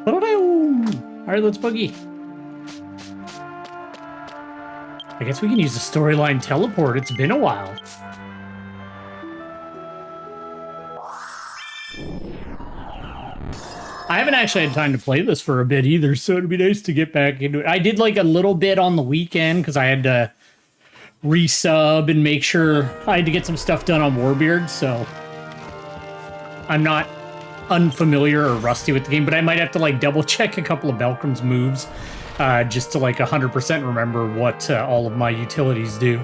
Alright, let's boogie. I guess we can use the storyline teleport. It's been a while. I haven't actually had time to play this for a bit either, so it'd be nice to get back into it. I did like a little bit on the weekend because I had to resub and make sure I had to get some stuff done on Warbeard, so I'm not unfamiliar or rusty with the game, but I might have to like double check a couple of Belcrum's moves just to like 100% remember what all of my utilities do.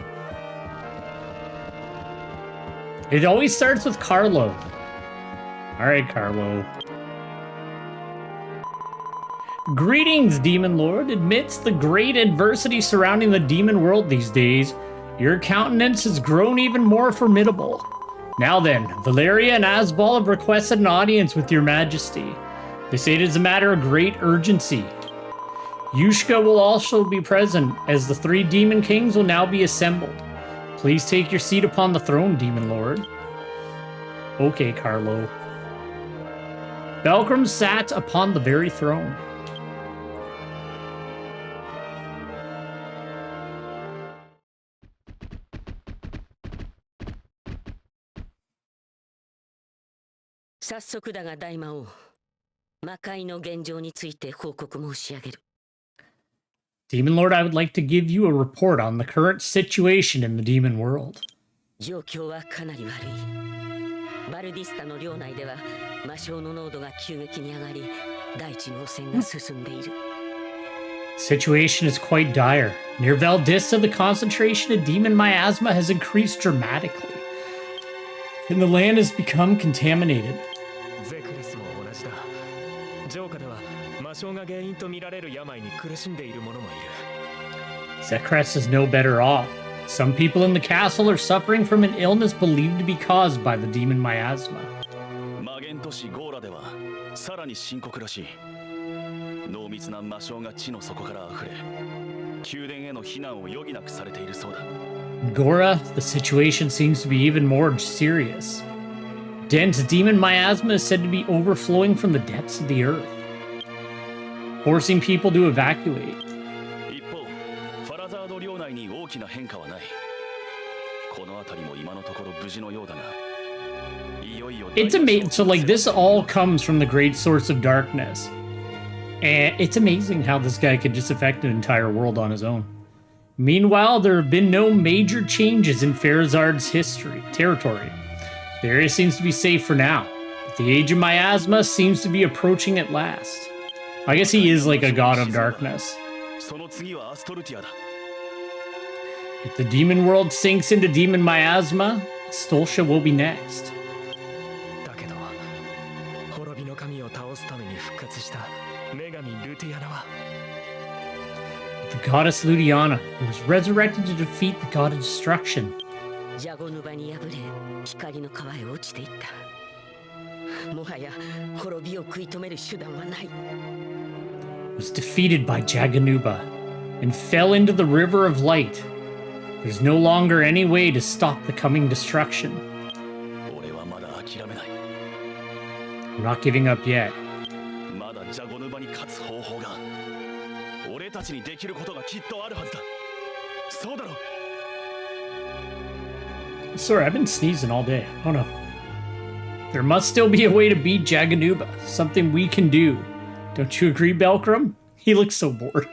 It always starts with Carlo. All right, Carlo. Greetings, Demon Lord. Amidst the great adversity surrounding the demon world these days, your countenance has grown even more formidable. Now then, Valeria and Asbal have requested an audience with your majesty. They say it is a matter of great urgency. Yushka will also be present, as the 3 demon kings will now be assembled. Please take your seat upon the throne, Demon Lord. Okay, Carlo. Belcrum sat upon the very throne. Demon Lord, I would like to give you a report on the current situation in the demon world. Situation is quite dire. Near Valdista, the concentration of demon miasma has increased dramatically, and the land has become contaminated. Zekres is no better off. Some people in the castle are suffering from an illness believed to be caused by the demon miasma. In Gora, the situation seems to be even more serious. Dense demon miasma is said to be overflowing from the depths of the earth, forcing people to evacuate. It's amazing. So, like, this all comes from the great source of darkness. And it's amazing how this guy could just affect an entire world on his own. Meanwhile, there have been no major changes in Farazard's territory. The area seems to be safe for now, but the age of miasma seems to be approaching at last. I guess he is like a god of darkness. If the demon world sinks into demon miasma, Stolsha will be next. The goddess Ludiana, who was resurrected to defeat the god of destruction, was defeated by Jaganuba and fell into the river of light. There's no longer any way to stop the coming destruction. I'm not giving up yet. Sorry, I've been sneezing all day. Oh no. There must still be a way to beat Jaganuba. Something we can do. Don't you agree, Belcrum? He looks so bored.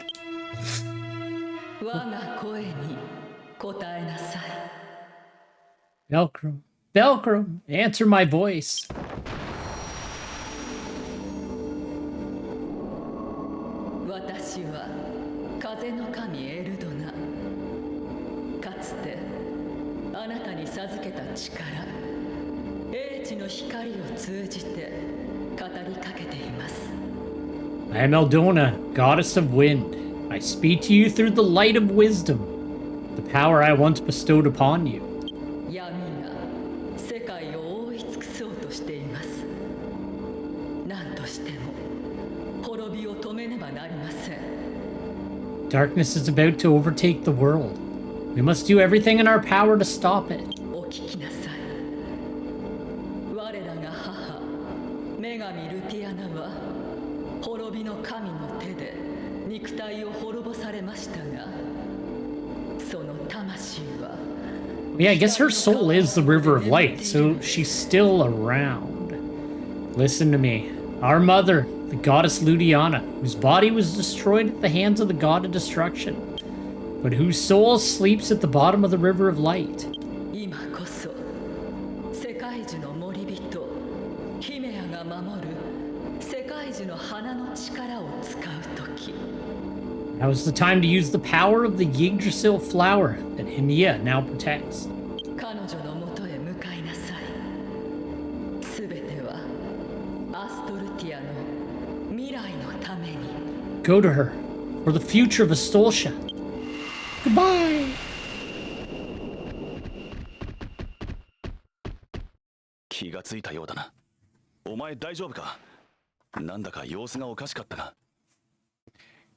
Belcrum, answer my voice. I am Eldona, goddess of wind. I speak to you through the light of wisdom, the power I once bestowed upon you. Darkness is about to overtake the world. We must do everything in our power to stop it. 滅びの神の手で肉体を滅ぼされましたが、その魂は Yeah, I guess her soul is the River of Light, so she's still around. Listen to me. Our mother, the goddess Ludiana, whose body was destroyed at the hands of the god of destruction, but whose soul sleeps at the bottom of the River of Light. 今こそ世界樹の森人ヒメアが守る世界樹の花の力を使う時。 Now is the time to use the power of the Yggdrasil flower that Himea now protects. 彼女のもとへ向かいなさい。すべてはアストルティアの未来のために。 Go to her for the future of Astoltia. Goodbye. 気がついたようだな。お前大丈夫か？なんだか様子がおかしかったが。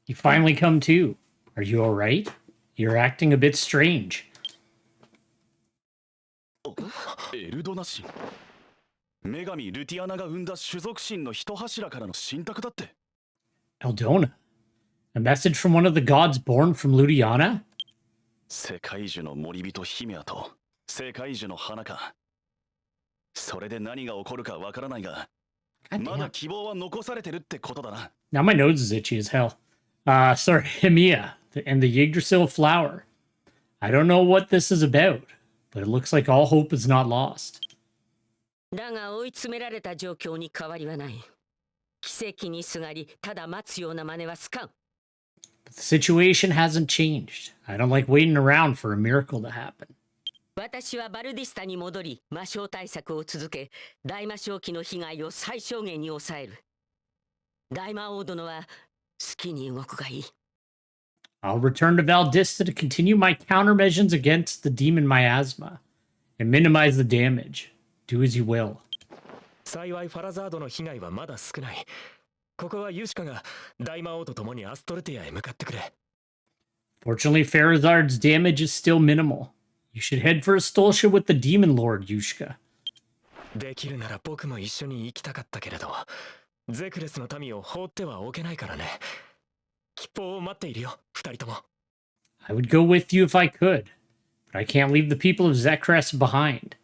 You finally come to. Are you alright? You're acting a bit strange. エルドナ神。女神ルティアナが生んだ種族神の一柱からの信託だって。Eldona? A message from one of the gods born from Ludiana? 世界樹の森人ヒメアと世界樹の花か。それで何が起こるかわからないが、まだ希望は残されてるってことだな。Now my nose is itchy as hell. Sorry, Himea and the Yggdrasil flower. I don't know what this is about, but it looks like all hope is not lost. だが追い詰められた状況に変わりはない。奇跡にすがり、ただ待つような真似はすかん。But the situation hasn't changed. I don't like waiting around for a miracle to happen. 私はバルディスタに戻り、魔性対策を続け、大魔性期の被害を最小限に抑える。大魔王殿は好きに動くがいい。I'll return to Valdista to continue my countermeasures against the demon miasma and minimize the damage. Do as you will. 幸いファラザードの被害はまだ少ない。ここはユシカが大魔王と共にアストルティアへ向かってくれ。Fortunately, Farazard's damage is still minimal. You should head for Astoltia with the Demon Lord, Yushka. できるなら僕も一緒に行きたかったけれど、ゼクレスの民を放ってはおけないからね。吉報を待っているよ、二人とも。I would go with you if I could, but I can't leave the people of Zekres behind.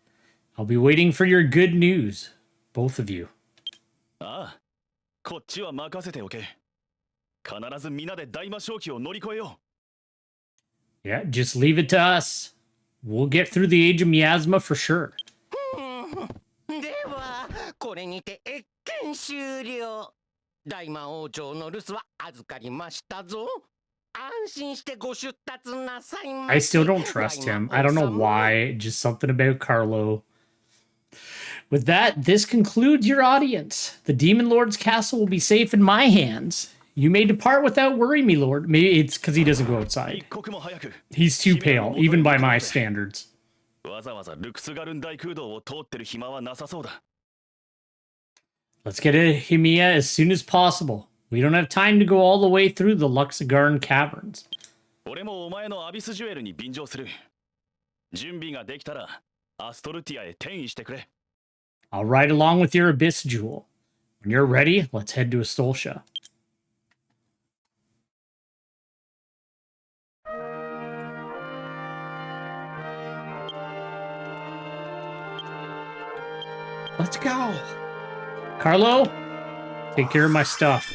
I'll be waiting for your good news, both of you. ああ、こっちは任せておけ。必ず皆で大魔正気を乗り越えよう。Yeah, just leave it to us. We'll get through the Age of Miasma for sure. ではこれにて謁見終了。大魔王城の留守は預かりましたぞ。安心してご出立なさいませ。 I still don't trust him. I don't know why. Just something about Carlo. With that, this concludes your audience. The Demon Lord's castle will be safe in my hands. You may depart without worry, me lord. Maybe it's because he doesn't go outside. He's too pale, even by my standards. わざわざルクスガルン大空洞を通ってる暇はなさそうだ。Let's get to Himea as soon as possible. We don't have time to go all the way through the Luxagarn caverns. 俺もお前のアビスジュエルに便乗する。準備ができたらアストルティアへ転移してくれ。I'll ride along with your Abyss Jewel. When you're ready, let's head to Astoltia. Let's go. Carlo, take care of my stuff.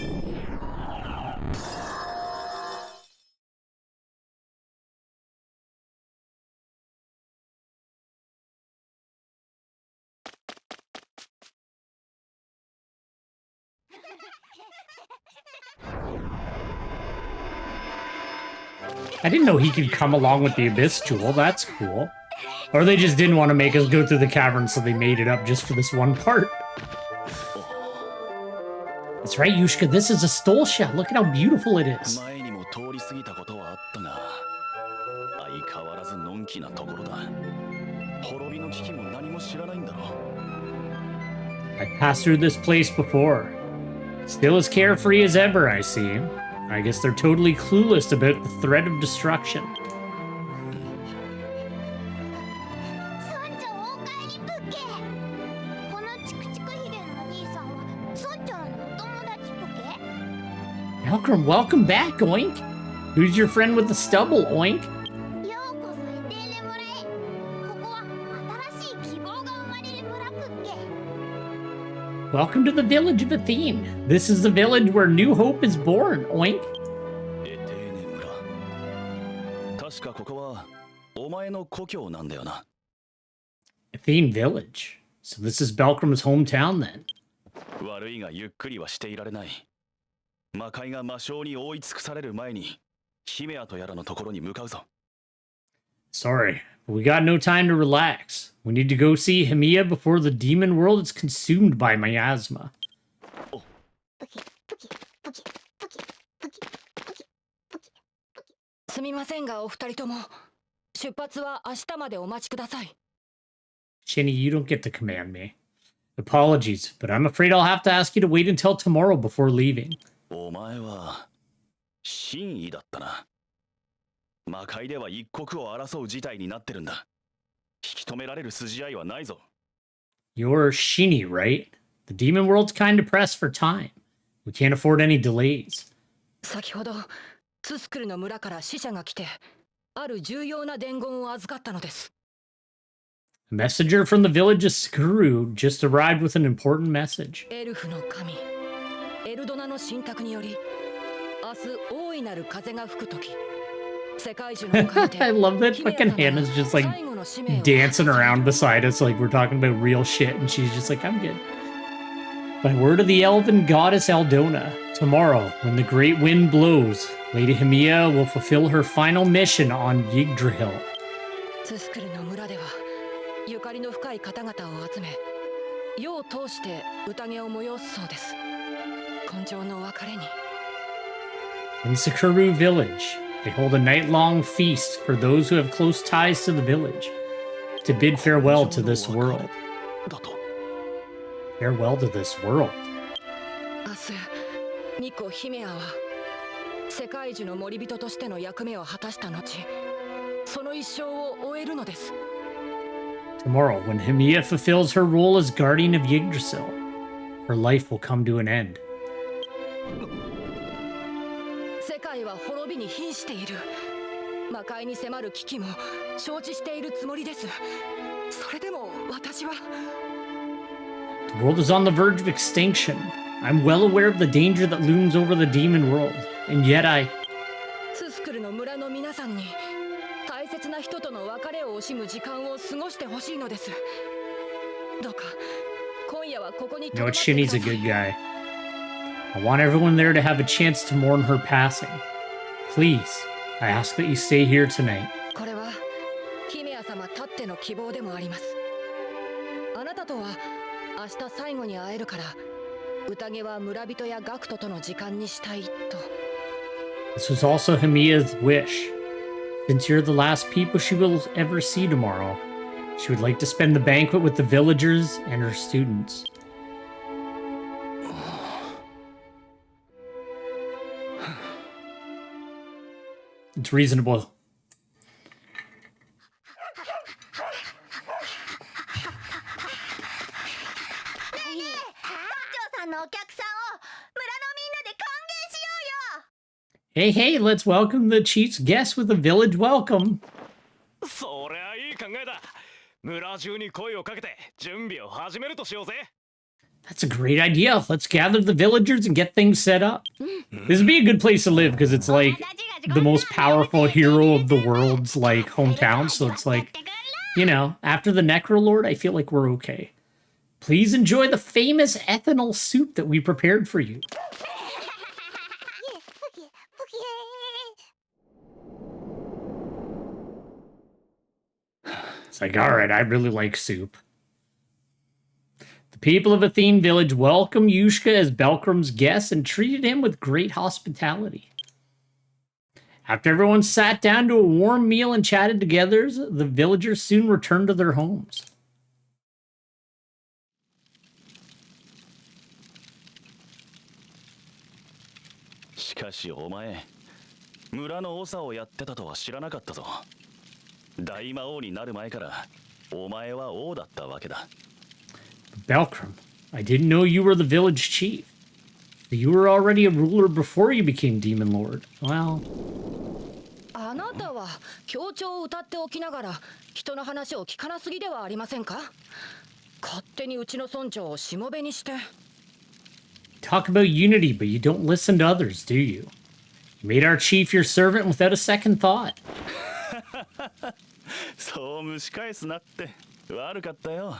I didn't know he could come along with the Abyss Jewel. That's cool. Or they just didn't want to make us go through the cavern, so they made it up just for this one part. That's right, Yushka. This is Astoltia. Look at how beautiful it is. I passed through this place before. Still as carefree as ever, I see. I guess they're totally clueless about the threat of destruction. Malcolm, welcome back, Oink. Who's your friend with the stubble, Oink? ようこそエテーネ村へ。ここは新しい希望が生まれる村プッケ。 Welcome to the village of Athene. This is the village where new hope is born, Oink. エテーネ村。確かここはお前の故郷なんだよな。Athene Village. So this is Belcrum's hometown then. 悪いがゆっくりはしていられない。魔界が魔性に覆い尽くされる前にヒメアとやらのところに向かうぞ。 Sorry, but we got no time to relax. We need to go see Himiya before the demon world is consumed by miasma. プキプキプキプキプキプキプキプキ。すみませんがお二人とも出発は明日までお待ちください。 Shinny, you don't get to command me. Apologies, but I'm afraid I'll have to ask you to wait until tomorrow before leaving. お前は真意だったな。魔界では一国を争う事態になってるんだ。引き止められる筋合いはないぞ。 You're Shinny, right? The demon world's kind of pressed for time. We can't afford any delays. 先ほどツスクルの村から使者が来てある重要な伝言を預かったのです。 A messenger from the village of Skuru just arrived with an important message. エルフの神エルドナの信託により明日大いなる風が吹くとき世界中の神で I love that fucking Hannah's just like dancing around beside us like we're talking about real shit and she's just like, I'm good. By word of the elven goddess Aldona, tomorrow, when the great wind blows, Lady Himiya will fulfill her final mission on Yggdrasil. ツスクルの村ではゆかりの深い方々を集め世を通して宴を催すそうです。今生の別れに In Sakuru village, they hold a night-long feast for those who have close ties to the village, to bid farewell to this world. だと。 Farewell to this world. 明日ニコ・ヒメアは世界樹の森人としての役目を果たした後その一生を終えるのです。 Tomorrow, when Himiya fulfills her role as guardian of Yggdrasil, her life will come to an end. 世界は滅びに瀕している。魔界に迫る危機も承知しているつもりです。それでも私は The world is on the verge of extinction. I'm well aware of the danger that looms over the demon world, and yet I... ツスクルの村の皆さんに大切な人との別れを惜しむ時間を過ごしてほしいのです。どうか今夜はここに You know what, Shinny's a good guy. I want everyone there to have a chance to mourn her passing. Please, I ask that you stay here tonight. これはヒメア様たっての希望でもあります。あなたとは明日最後に会えるから宴は村人や学徒との時間にしたいと。 This was also Himiya's wish. Since you're the last people she will ever see tomorrow, she would like to spend the banquet with the villagers and her students. It's reasonable. さんのお客さんを村のみんなで歓迎しようよ。 Hey, hey, let's welcome the chief's guest with a village welcome. そりゃいい考えだ。村中に声をかけて準備を始めるとしようぜ。 That's a great idea. Let's gather the villagers and get things set up. This would be a good place to live because it's like the most powerful hero of the world's like hometown. So it's like, you know, after the Necrolord, I feel like we're okay. Please enjoy the famous ethanol soup that we prepared for you. It's like, all right, I really like soup. The people of Athene Village welcomed Yushka as Belcrum's guest and treated him with great hospitality. After everyone sat down to a warm meal and chatted together, the villagers soon returned to their homes. しかしお前、村の長をやってたとは知らなかったぞ。大魔王になる前からお前は王だったわけだ。Belcrum, I didn't know you were the village chief. You were already a ruler before you became Demon Lord. Well... あなたは協調を歌っておきながら人の話を聞かなすぎではありませんか？勝手にうちの村長をしもべにして。Talk about unity, but you don't listen to others, do you? You made our chief your servant without a second thought. そう蒸し返すなって悪かったよ。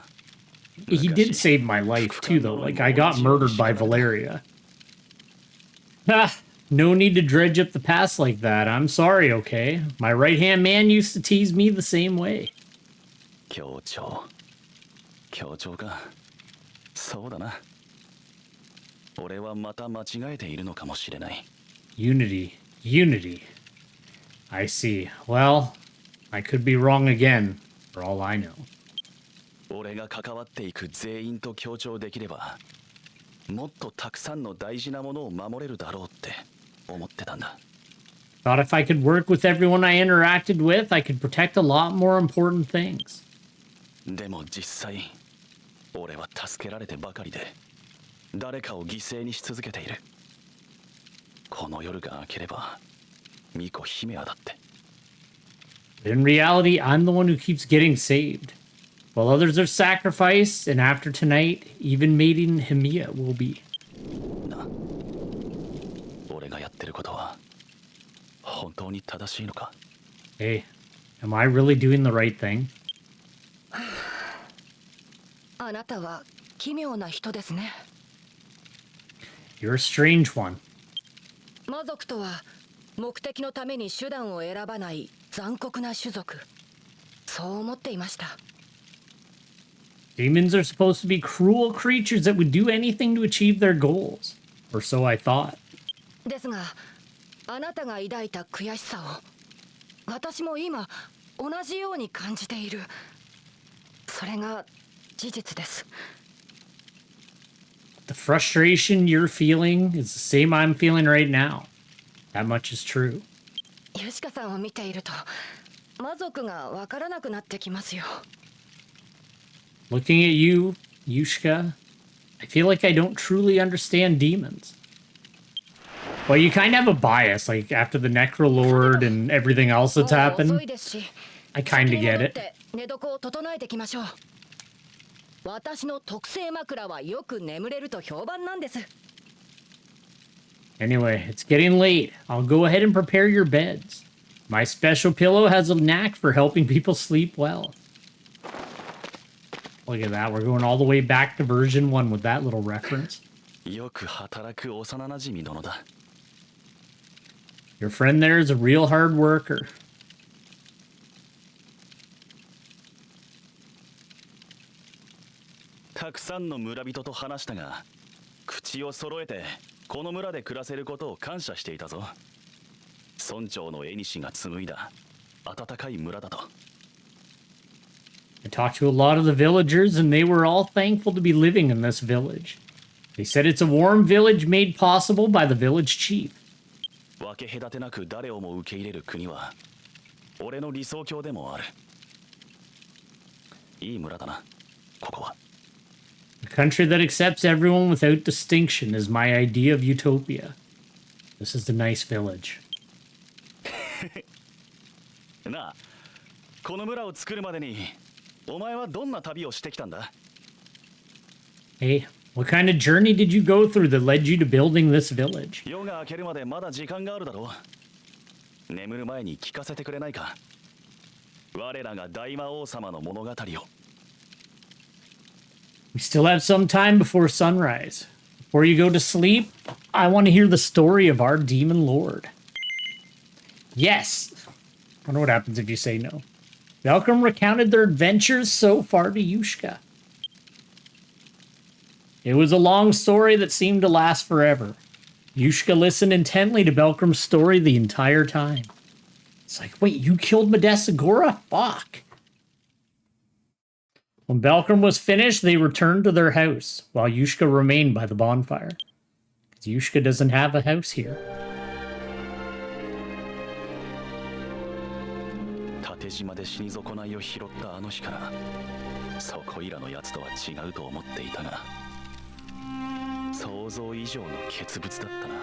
He did save my life too, though. Like, I got murdered by Valeria. Ah, no need to dredge up the past like that. I'm sorry, okay? My right-hand man used to tease me the same way. 協調か。そうだな。俺はまた間違えているのかもしれない。Unity. I see. Well, I could be wrong again, for all I know. 俺が関わっていく全員と協調できれば、もっとたくさんの大事なものを守れるだろうって思ってたんだ。Thought if I could work with everyone I interacted with, I could protect a lot more important things. でも実際、俺は助けられてばかりで、誰かを犠牲にし続けている。この夜が明ければ、巫女ヒメアだって。In reality, I'm the one who keeps getting saved. While others are sacrificed, and after tonight, even maiden Himea will be. な、俺がやってることは本当に正しいのか? Hey, am I really doing the right thing? あなたは奇妙な人ですね。 You're a strange one. 魔族とは目的のために手段を選ばない残酷な種族。そう思っていました。 Demons are supposed to be cruel creatures that would do anything to achieve their goals. Or so I thought. ですが、あなたが抱いた悔しさを私も今同じように感じている。それが事実です。 The frustration you're feeling is the same I'm feeling right now. That much is true. ユシカさんを見ていると魔族がわからなくなってきますよ。 Looking at you, Yushka, I feel like I don't truly understand demons. Well, you kind of have a bias, like after the Necrolord and everything else that's happened. I kind of get it. 寝床を整えてきましょう。私の特製枕はよく眠れると評判なんです。 Anyway, it's getting late. I'll go ahead and prepare your beds. My special pillow has a knack for helping people sleep well. Look at that. We're going all the way back to version 1 with that little reference. よく働く幼馴染殿だ。 Your friend there is a real hard worker. たくさんの村人と話したが、口を揃えてこの村で暮らせることを感謝していたぞ。村長の絵西が紡いだ温かい村だと。 I talked to a lot of the villagers, and they were all thankful to be living in this village. They said it's a warm village made possible by the village chief. 分け隔てなく誰をも受け入れる国は俺の理想郷でもある。いい村だな、ここは。 A country that accepts everyone without distinction is my idea of utopia. This is the nice village. なあ、この村を作るまでにお前はどんな旅をしてきたんだ? Hey, what kind of journey did you go through that led you to building this village? 夜が明けるまでまだ時間があるだろう。眠る前に聞かせてくれないか。我らが大魔王様の物語を。 We still have some time before sunrise. Before you go to sleep, I want to hear the story of our demon lord. Yes. I wonder what happens if you say no. Velcrum recounted their adventures so far to Yushka. It was a long story that seemed to last forever. Yushka listened intently to Velcrum's story the entire time. It's like, wait, you killed Modesta Gora? Fuck. When Velcrum was finished, they returned to their house, while Yushka remained by the bonfire. Because Yushka doesn't have a house here. 縦島で死に損ないを拾ったあの日から、そこいらのやつとは違うと思っていたが、想像以上の傑物だったな。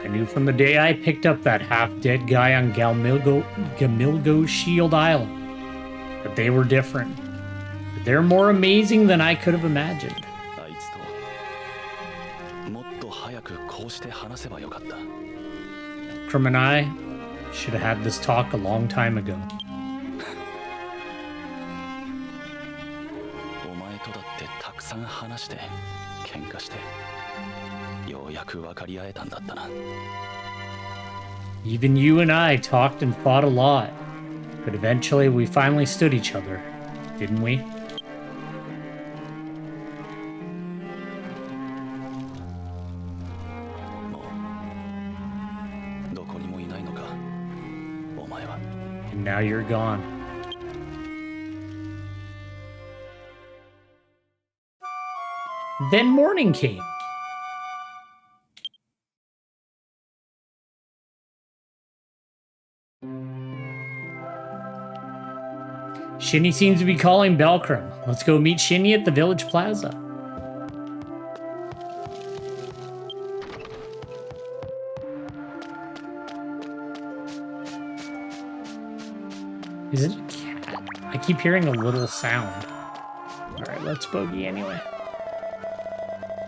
I knew from the day I picked up that half-dead guy on Gamilgo Shield Island that they were different. But they're more amazing than I could have imagined. あいつともっと早くこうして話せばよかった。Krum and I should have had this talk a long time ago. お前とだってたくさん話して喧嘩してようやく分かり合えたんだったな。Even you and I talked and fought a lot, but eventually we finally stood each other, didn't we? もうどこにもいないのか、お前は。And now you're gone. Then morning came. Shinny seems to be calling Belkram. Let's go meet Shinny at the village plaza. Is it a cat? I keep hearing a little sound. Alright, let's bogey anyway.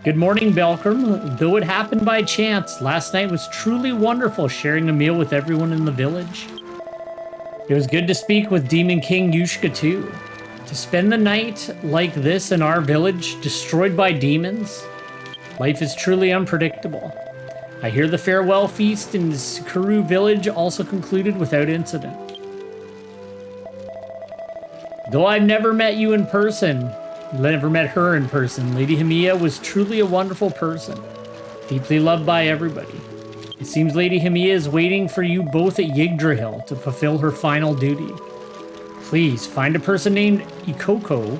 Good morning, Belkram. Though it happened by chance, last night was truly wonderful sharing a meal with everyone in the village. It was good to speak with Demon King Yushka too. To spend the night like this in our village, destroyed by demons, life is truly unpredictable. I hear the farewell feast in the Sakuru village also concluded without incident. Though I've never met you in person, never met her in person, Lady Himiya was truly a wonderful person, deeply loved by everybody. It seems Lady Himiya is waiting for you both at Yggdrasil to fulfill her final duty. Please find a person named Ikoko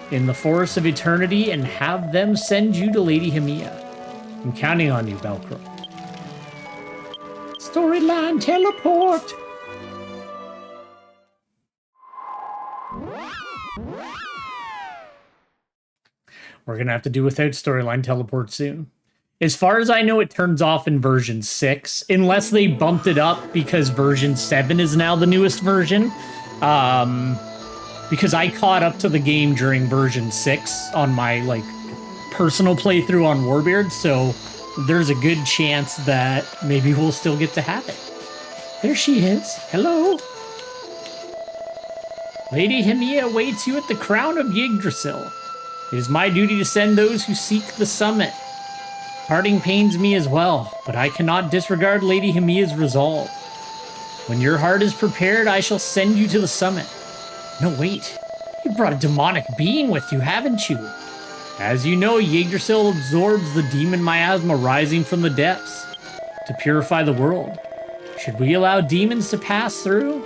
in the Forest of Eternity and have them send you to Lady Himiya. I'm counting on you, Belkram. Storyline teleport! We're gonna have to do without storyline teleport soon. As far as I know, it turns off in version 6, unless they bumped it up because version 7 is now the newest version. Because I caught up to the game during version 6 on my personal playthrough on Warbeard, so there's a good chance that maybe we'll still get to have it. There she is. Hello. Lady Himiya awaits you at the crown of Yggdrasil. It is my duty to send those who seek the summit. Parting pains me as well, but I cannot disregard Lady Himiya's resolve. When your heart is prepared, I shall send you to the summit. No, wait. You brought a demonic being with you, haven't you? As you know, Yggdrasil absorbs the demon miasma rising from the depths to purify the world. Should we allow demons to pass through?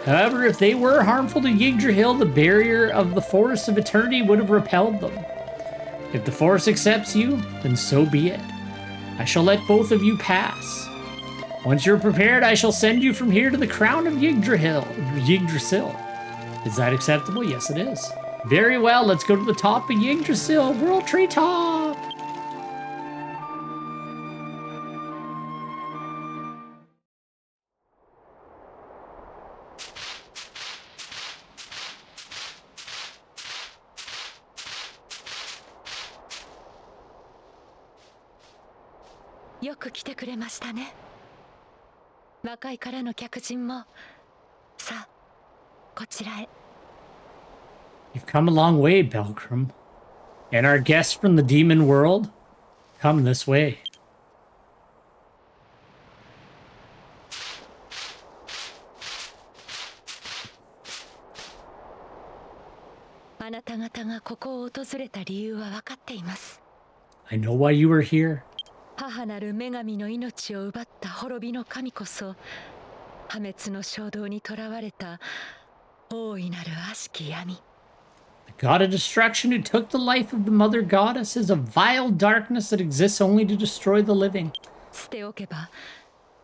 However, if they were harmful to Yggdrasil, the barrier of the Forest of Eternity would have repelled them. If the Forest accepts you, then so be it. I shall let both of you pass. Once you're prepared, I shall send you from here to the crown of Yggdrasil. Is that acceptable? Yes, it is. Very well, let's go to the top of Yggdrasil, World Tree Top!よく来てくれましたね。若いからの客人も、さあ、こちらへ。You've come a long way, Belkram. And our guests from the demon world, come this way. あなた方がここを訪れた理由は分かっています。I know why you were here. 母なる女神の命を奪った滅びの神こそ、破滅の衝動にとらわれた大いなる悪しき闇。The god of destruction who took the life of the mother goddess is a vile darkness that exists only to destroy the living. 捨ておけば、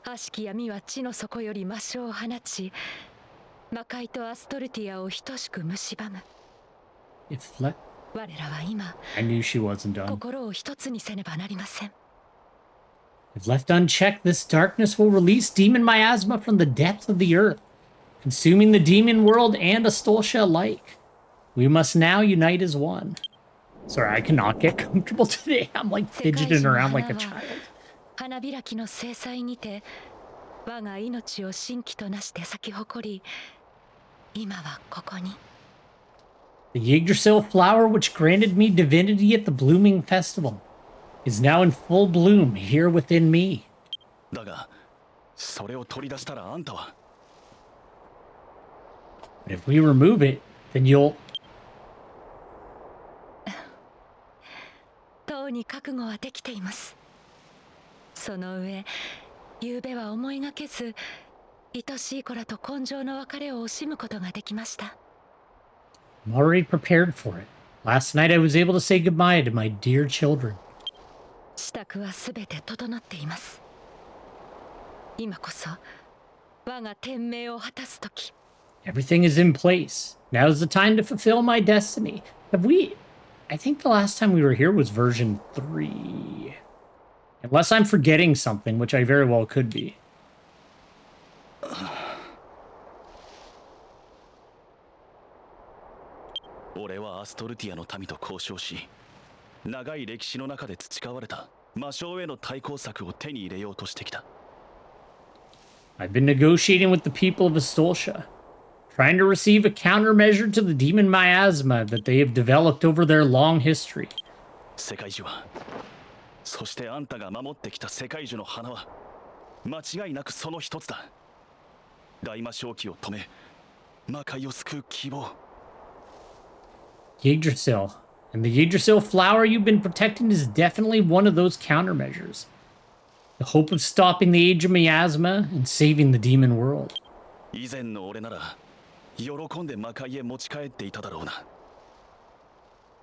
悪しき闇は地の底より魔性を放ち、魔界とアストルティアを等しく蝕む。If 我らは今 I knew she wasn't done. 心を一つにせねばなりません。 If left unchecked, this darkness will release demon miasma from the depths of the earth, consuming the demon world and Astoltia alike. We must now unite as one. Sorry, I cannot get comfortable today. I'm like fidgeting around like a child. 花開きの制裁にて我が命を新規となして咲き誇り、今はここに。 The Yggdrasil flower which granted me divinity at the blooming festival is now in full bloom here within me. だがそれを取り出したらあんたは But if we remove it, then you'll... とうに覚悟はできています。その上、昨べは思いがけず、愛しい子らと今生の別れを惜しむことができました。 I'm already prepared for it. Last night I was able to say goodbye to my dear children. 支度はすべて整っています。今こそ我が天命を果たす時。 Everything is in place. Now's the time to fulfill my destiny. Have we... I think the last time we were here was version 3. Unless I'm forgetting something, which I very well could be. 俺はアストルティアの民と交渉し、長い歴史の中で培われた魔性への対抗策を手に入れようとしてきた。I've been negotiating with the people of Astoltia, trying to receive a countermeasure to the demon miasma that they have developed over their long history. 世界樹は、そしてあんたが守ってきた世界樹の花は、間違いなくその一つだ。大魔正気を止め、魔界を救う希望。Yggdrasil. And the Yggdrasil flower you've been protecting is definitely one of those countermeasures. The hope of stopping the age of miasma and saving the demon world. 以前の俺なら、喜んで魔界へ持ち帰っていただろうな。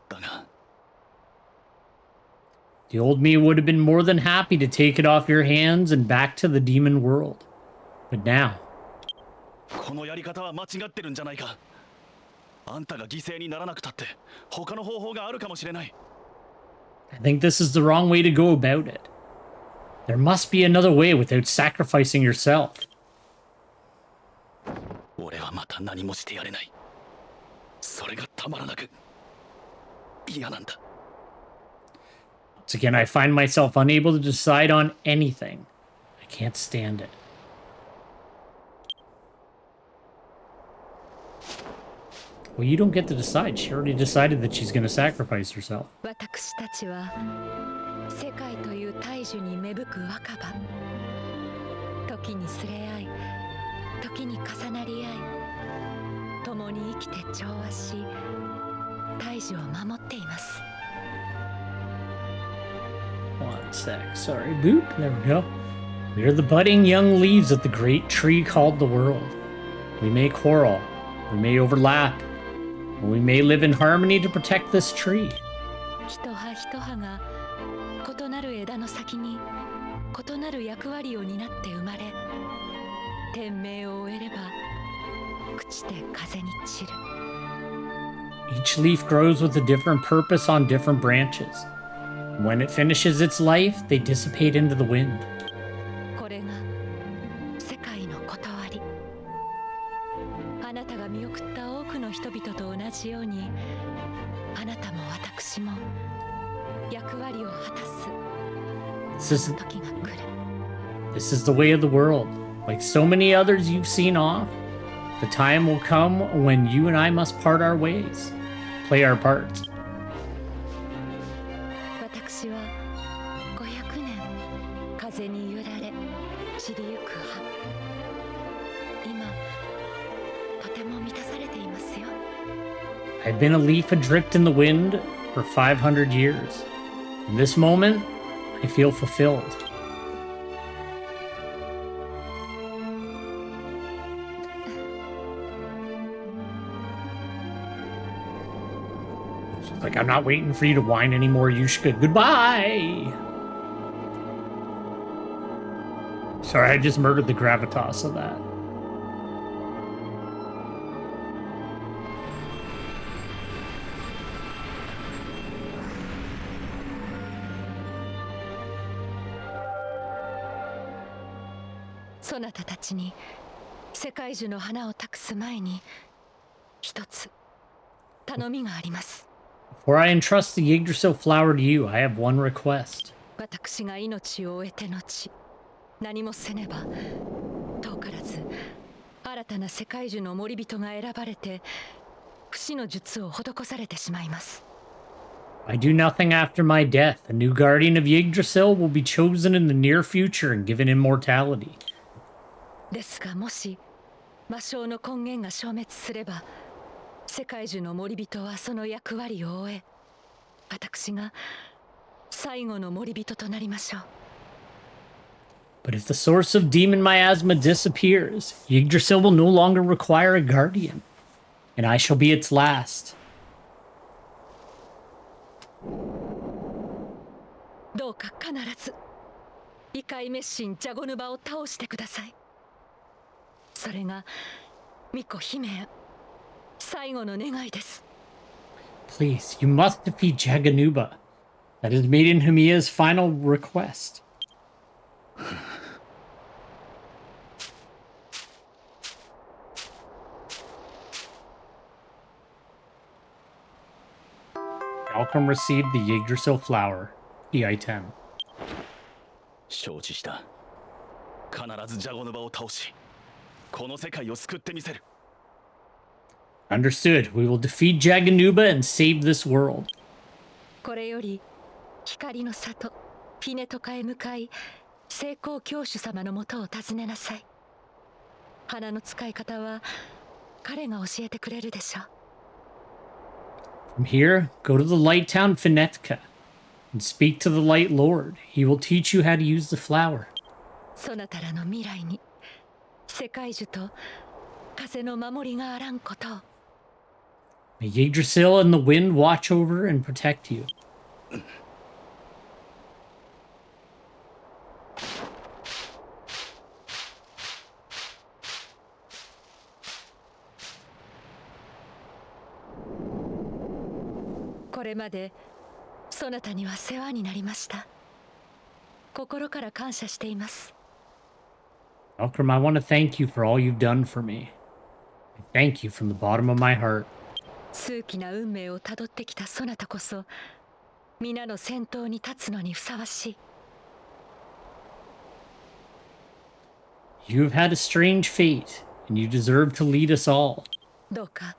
だが、 The old me would have been more than happy to take it off your hands and back to the demon world. But now... このやり方は間違ってるんじゃないか。あんたが犠牲にならなくたって他の方法があるかもしれない。I think this is the wrong way to go about it. There must be another way without sacrificing yourself. 俺はまた何もしてやれない。それがたまらなく嫌なんだ。Once again, I find myself unable to decide on anything. I can't stand it. Well, you don't get to decide. She already decided that she's going to sacrifice herself. 私たちは世界という大樹に芽吹く若葉。時にすれ合い、時に重なり合い、共に生きて調和し、大樹を守っています。One sec. Sorry. Boop. There we go. We are the budding young leaves of the great tree called the world. We may quarrel. We may overlap. But we may live in harmony to protect this tree. 一葉一葉が異なる枝の先に異なる役割を担って生まれ、天命を終えれば朽ちて風に散る。 Each leaf grows with a different purpose on different branches. When it finishes its life, they dissipate into the wind. これが世界のことわり。あなたが見送った多くの人々と同じように、あなたも私も役割を果たす時が来る。 This is the way of the world. Like so many others you've seen off, the time will come when you and I must part our ways, play our parts. 私は500年風に揺られ散りゆく葉。今とても満たされていますよ。 I've been a leaf adrift in the wind for 500 years. In this moment, I feel fulfilled. She's like, I'm not waiting for you to whine anymore, Yushka. Goodbye! Sorry, I just murdered the gravitas of that. そなたたちに世界樹の花を託す前に一つ頼みがあります。 Before I entrust the Yggdrasil flower to you, I have one request. 私が命を終えて後何もせねば遠からず新たな世界樹の守り人が選ばれて不死の術を施されてしまいます。 I do nothing after my death. A new guardian of Yggdrasil will be chosen in the near future and given immortality. ですがもし魔性の根源が消滅すれば世界樹の守り人はその役割を終え私が最後の守り人となりましょう。 But if the source of demon miasma disappears, Yggdrasil will no longer require a guardian, and I shall be its last. どうか必ず異界滅神ジャゴヌバを倒してください。それが巫女姫や最後の願いです。 Please, you must defeat Jaganuba. That is Maiden Hamiya's final request. Malcolm received the Yggdrasil flower, the item. 承知した。必ずジャゴヌバを倒し、この世界を救ってみせる。Understood. We will defeat Jaganuba and save this world. これより光の里フィネトカへ向かい聖光教主様のもとを訪ねなさい。花の使い方は彼が教えてくれるでしょう。 From here, go to the light town Finetka and speak to the Light Lord. He will teach you how to use the flower. そなたらの未来に世界樹と風の守りがあらんことを。 May Yggdrasil and the wind watch over and protect you. これまでそなたには世話になりました。心から感謝しています。 Malcolm, I want to thank you for all you've done for me. I thank you from the bottom of my heart. 数奇な運命をたどってきたそなたこそ皆の先頭に立つのにふさわしい。 You have had a strange fate, and you deserve to lead us all. どうか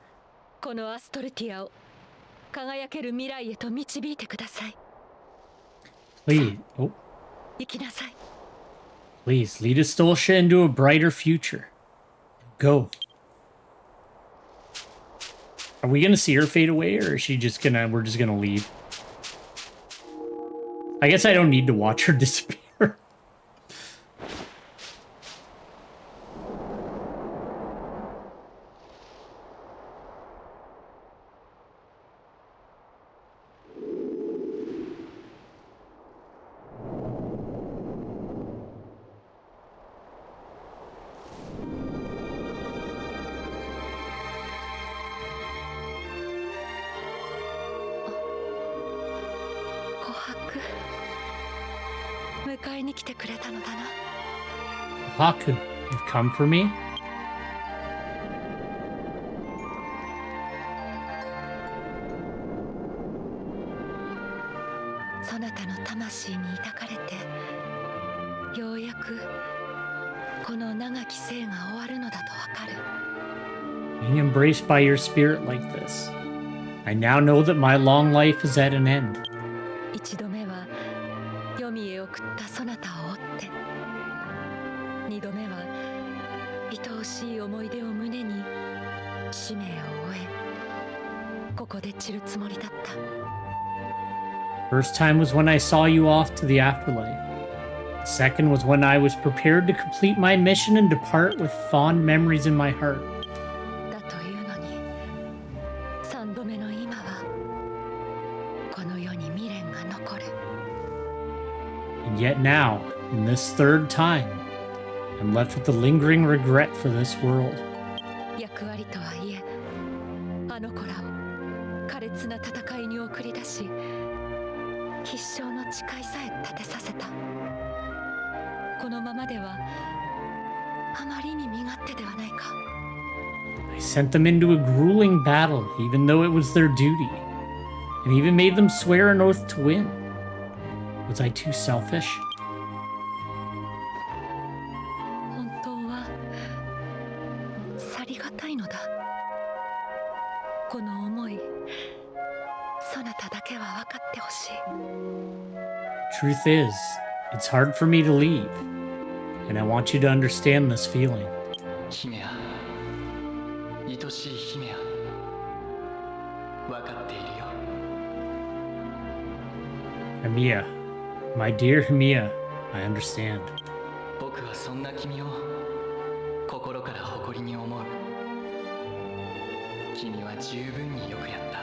このアストルティアを輝ける未来へと導いてください。 Please, 行きなさい。 please lead Astolfia into a brighter future. Go. Are we gonna see her fade away, or is she just gonna? We're just gonna leave. I guess I don't need to watch her disappear. 迎えに来てくれたのだな。 Haku, you've come for me? そなたの魂に抱かれてようやくこの長き生が終わるのだとわかる。 Being embraced by your spirit like this, I now know that my long life is at an end. 一度目は黄泉へ送ったそなたを追って二度目は愛おしい思い出を胸に使命を終えここで散るつもりだった。 First time was when I saw you off to the afterlife. The second was when I was prepared to complete my mission and depart with fond memories in my heart. だというのに三度目の今はこの世に未練が残る。 And yet now, in this third time, I'm left with the lingering regret for this world. 役割とはいえあの子らを苛烈な戦いに送り出し必勝の誓いさえ立てさせた。このままではあまりに身勝手ではないか。 I sent them into a grueling battle, even though it was their duty, and even made them swear an oath to win. Was I too selfish? 本当は去りがたいのだ。この思い、そなただけは分かってほしい。 Truth is, it's hard for me to leave, and I want you to understand this feeling. 姫や愛しい姫や分かっているよ。 Himiya, my dear Himiya, I understand. 僕はそんな君を心から誇りに思う。君は十分によくやった。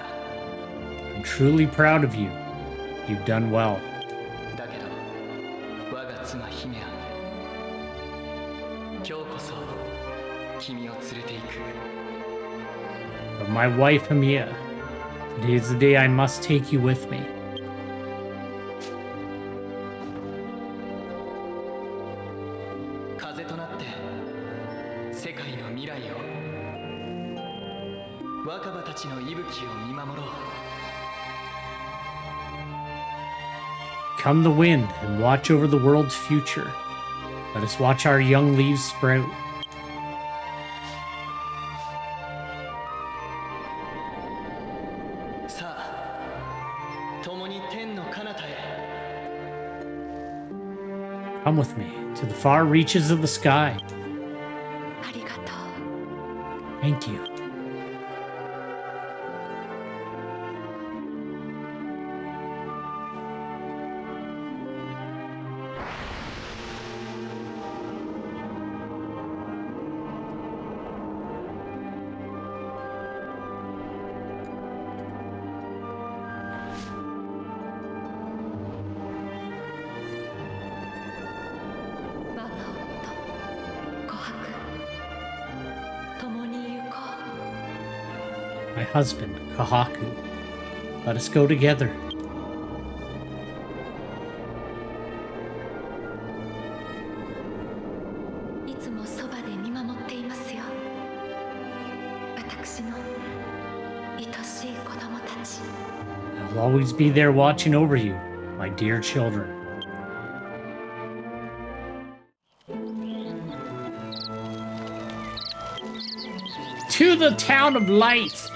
I'm truly proud of you. You've done well. だけど我が妻姫や今日こそ君を連れて行く。 But my wife Himiya, today is the day I must take you with me. 風となって世界の未来を若葉たちの息吹を見守ろう。 Come the wind and watch over the world's future. Let us watch our young leaves sprout. さあ共に天の彼方へ。 Come with me to the far reaches of the sky. ありがとう。 Thank you. My husband, Kahaku. Let us go together. いつもそばで見守っていますよ。私の愛しい子供たち。 I'll always be there watching over you, my dear children. To the town of light!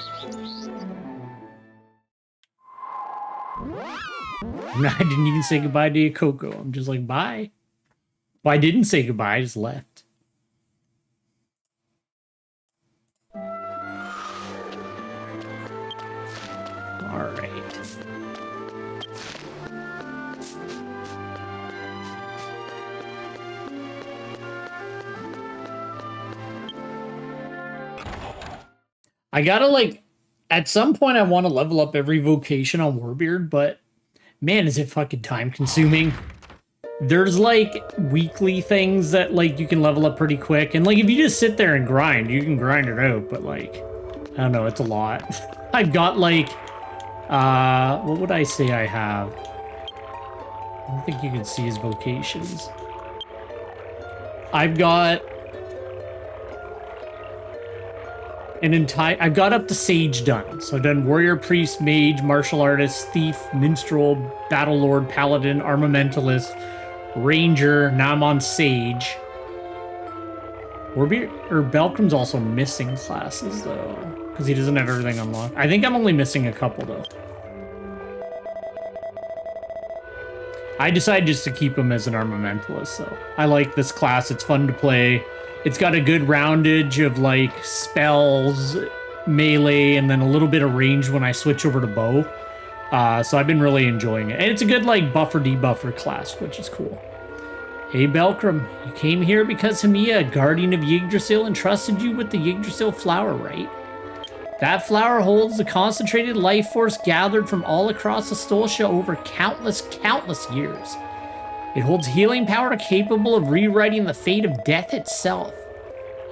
I didn't even say goodbye to Coco. I'm just like, bye. Well, I didn't say goodbye, I just left. Alright. I gotta, like, at some point I want to level up every vocation on Warbeard, but man, is it fucking time consuming. There's, like, weekly things that, like, you can level up pretty quick, and, like, if you just sit there and grind, you can grind it out, but, like, I don't know, it's a lot. I've got, like, what would I say I have? I don't think you can see his vocations. I've got I've got up to Sage done. So I've done Warrior, Priest, Mage, Martial Artist, Thief, Minstrel, Battle Lord, Paladin, Armamentalist, Ranger. Now I'm on Sage. Belcrum's also missing classes, though. Because he doesn't have everything unlocked. I think I'm only missing a couple, though. I decided just to keep him as an Armamentalist, so I like this class. It's fun to play. It's got a good roundage of, like, spells, melee, and then a little bit of range when I switch over to bow. So I've been really enjoying it. And it's a good, like, buffer-debuffer class, which is cool. Hey, Belcrum, you came here because Himiya, guardian of Yggdrasil, entrusted you with the Yggdrasil flower, right? That flower holds the concentrated life force gathered from all across Astolfia over countless years. It holds healing power capable of rewriting the fate of death itself.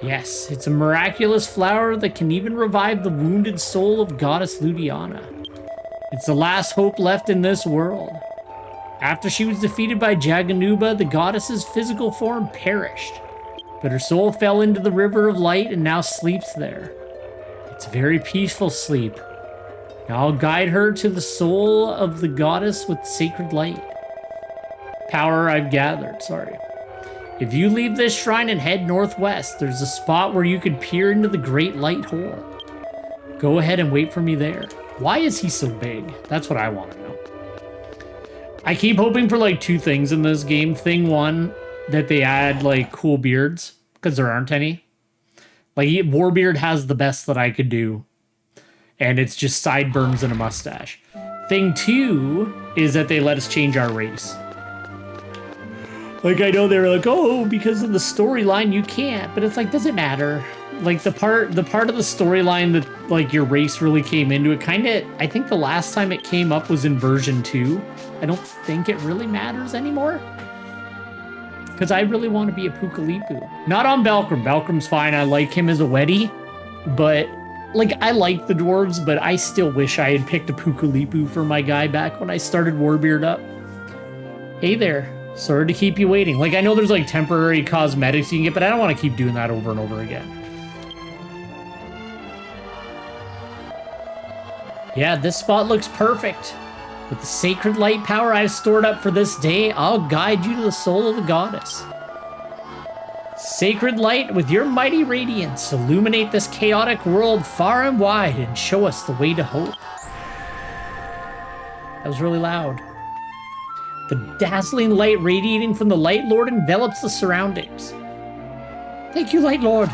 Yes, it's a miraculous flower that can even revive the wounded soul of Goddess Ludiana. It's the last hope left in this world. After she was defeated by Jaganuba, the goddess's physical form perished. but her soul fell into the river of light and now sleeps there. It's a very peaceful sleep. Now I'll guide her to the soul of the goddess with sacred light. Power I've gathered, sorry. If you leave this shrine and head northwest, there's a spot where you could peer into the great light hole. Go ahead and wait for me there. Why is he so big? That's what I want to know. I keep hoping for like 2 things in this game. Thing 1, that they add like cool beards, because there aren't any. Like Warbeard has the best that I could do, and it's just sideburns and a mustache. Thing 2 is that they let us change our race. Like, I know they were like, oh, because of the storyline you can't, but it's like, does it matter? Like the part of the storyline that like your race really came into it, kind of, I think the last time it came up was in version 2. I don't think it really matters anymore. Because I really want to be a Pukalipu. Not on Belkram. Belkram's fine. I like him as a Weddy. But, like, I like the dwarves, but I still wish I had picked a Pukalipu for my guy back when I started Warbeard up. Hey there. Sorry to keep you waiting. Like, I know there's, like, temporary cosmetics you can get, but I don't want to keep doing that over and over again. Yeah, this spot looks perfect. With the sacred light power I've stored up for this day, I'll guide you to the soul of the goddess. Sacred light, with your mighty radiance, illuminate this chaotic world far and wide and show us the way to hope. That was really loud. The dazzling light radiating from the Light Lord envelops the surroundings. Thank you, Light Lord.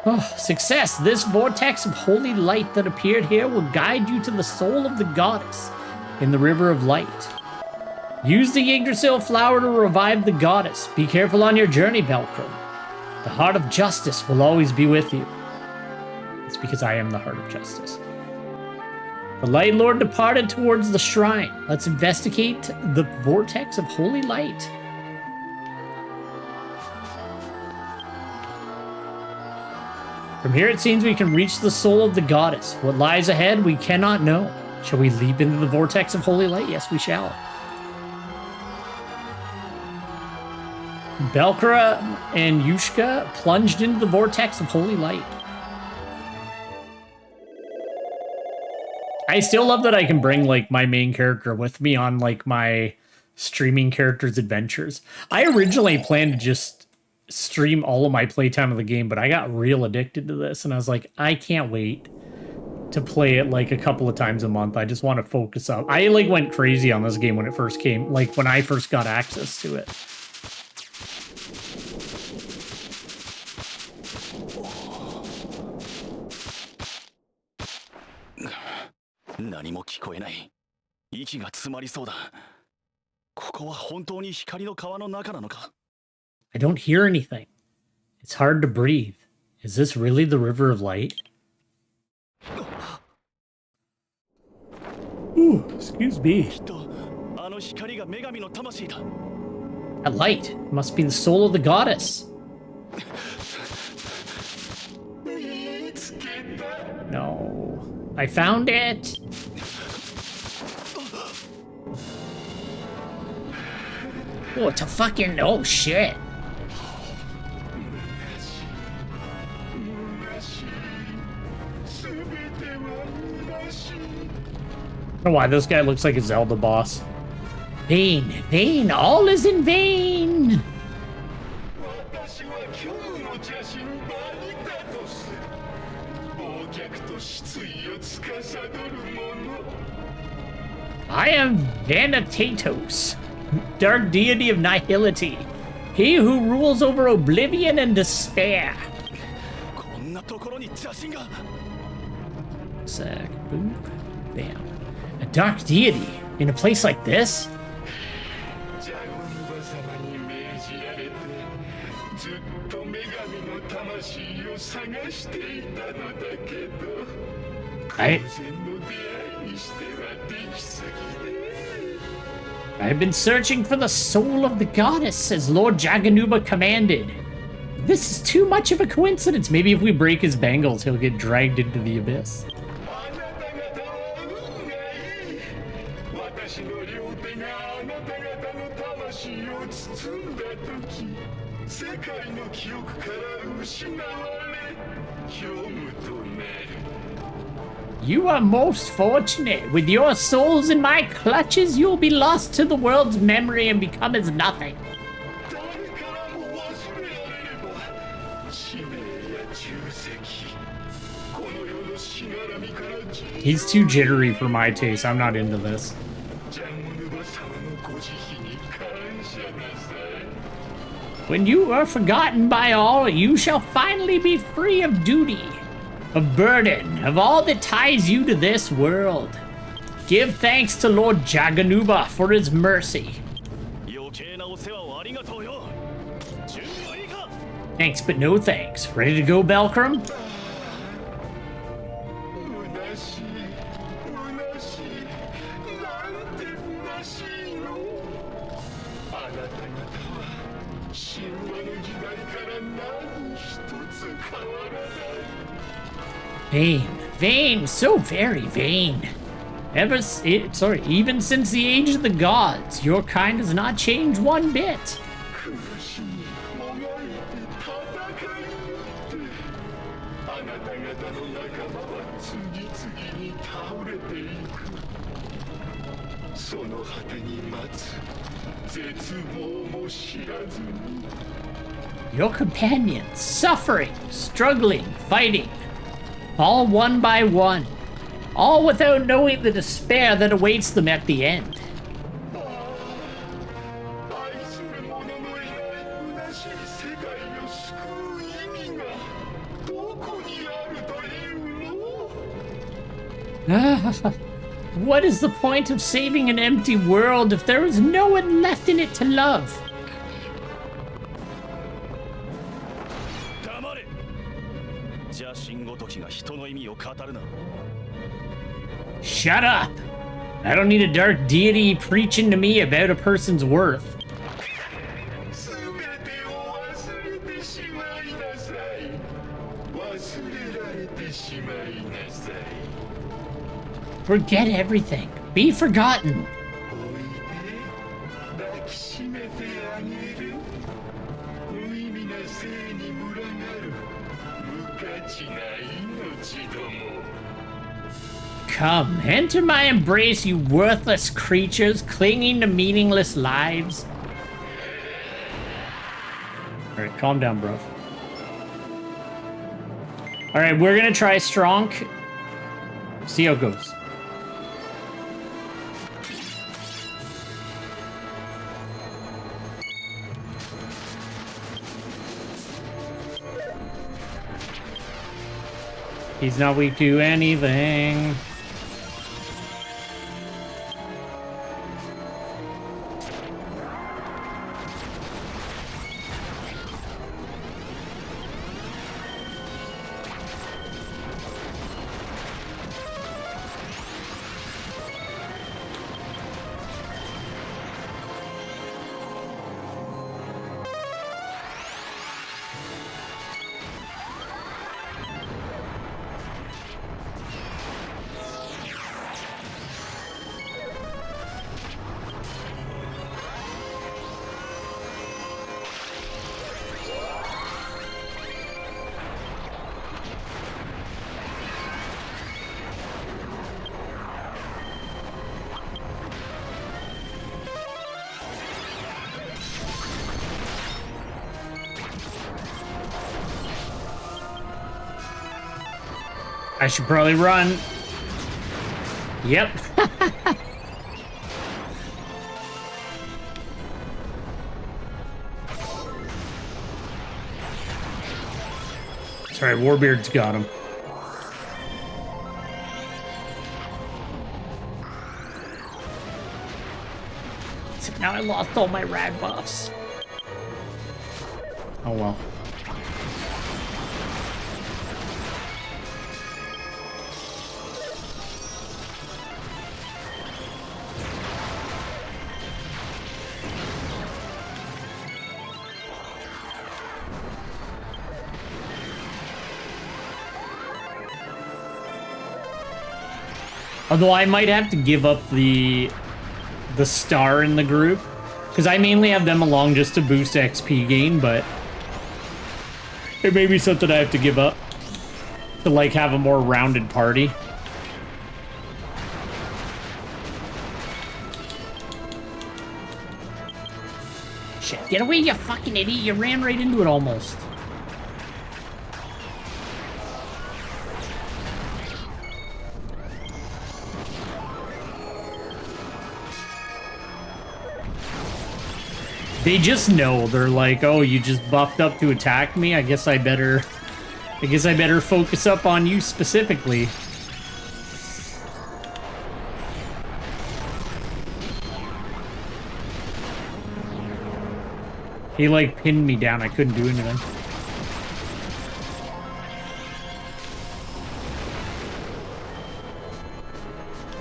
Oh, success! This vortex of holy light that appeared here will guide you to the soul of the goddess in the river of light. Use the Yggdrasil flower to revive the goddess. Be careful on your journey, Belkram. The heart of justice will always be with you. It's because I am the heart of justice. The Light Lord departed towards the shrine. Let's investigate the vortex of holy light. From here it seems we can reach the soul of the goddess. What lies ahead we cannot know. Shall we leap into the vortex of holy light? Yes, we shall. Belkra and Yushka plunged into the vortex of holy light. I still love that I can bring like my main character with me on like my streaming character's adventures. I originally planned to just stream all of my playtime of the game, but I got real addicted to this and I was like, I can't wait to play it like a couple of times a month. I just want to focus up. I like went crazy on this game when it first came, like when I first got access to it. I don't hear anything. It's hard to breathe. Is this really the River of Light? Ooh, excuse me. That light must be the soul of the goddess. No. I found it. Oh, it's a fucking... Oh, shit. I don't know why this guy looks like a Zelda boss. Vain, vain, all is in vain. I am Vanitatos, dark deity of nihility, he who rules over oblivion and despair. Sack, boop, bam. A dark deity in a place like this? I've been searching for the soul of the goddess as Lord Jaganuba commanded. This is too much of a coincidence. Maybe if we break his bangles, he'll get dragged into the abyss. You are most fortunate. With your souls in my clutches, you'll be lost to the world's memory and become as nothing. He's too jittery for my taste. I'm not into this. When you are forgotten by all, you shall finally be free of duty, of burden, of all that ties you to this world. Give thanks to Lord Jaganuba for his mercy. Thanks, but no thanks. Ready to go, Belkram? Vain, vain, so very vain. Even since the age of the gods, your kind has not changed one bit. Your companions, suffering, struggling, fighting, all one by one, all without knowing the despair that awaits them at the end. What is the point of saving an empty world if there is no one left in it to love? Shut up! I don't need a dark deity preaching to me about a person's worth. Forget everything. Be forgotten. Come, enter my embrace, you worthless creatures clinging to meaningless lives. Alright, calm down, bro. Alright, we're gonna try strong. See how it goes. He's not weak to anything. I should probably run. Yep. Sorry, Warbeard's got him. Except now I lost all my rad buffs. Oh well. Although I might have to give up the star in the group, Because I mainly have them along just to boost XP gain, but it may be something I have to give up to like have a more rounded party. Shit, get away, you fucking idiot. You ran right into it almost. They just know. They're like, oh, you just buffed up to attack me. I guess I better focus up on you specifically. He like pinned me down. I couldn't do anything.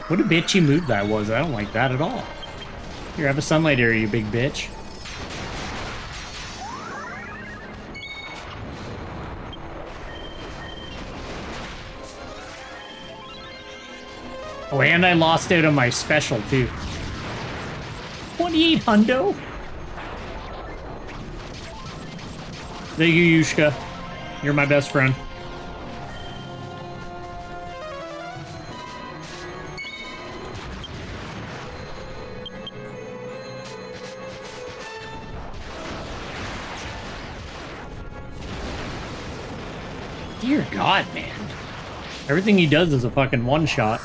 What a bitchy move that was. I don't like that at all. Here, have a sunlight area, you big bitch. Oh, and I lost out on my special, too. 28 hundo? Thank you, Yushka. You're my best friend. Dear God, man. Everything he does is a fucking one-shot.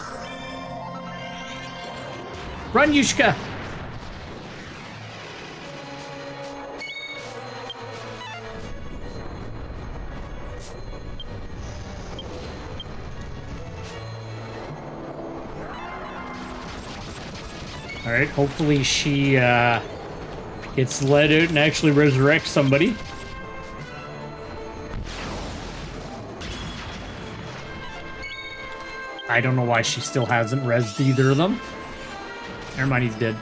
Run, Yushka! Alright, hopefully she gets let out and actually resurrects somebody. I don't know why she still hasn't rezzed either of them. Never mind, he's dead.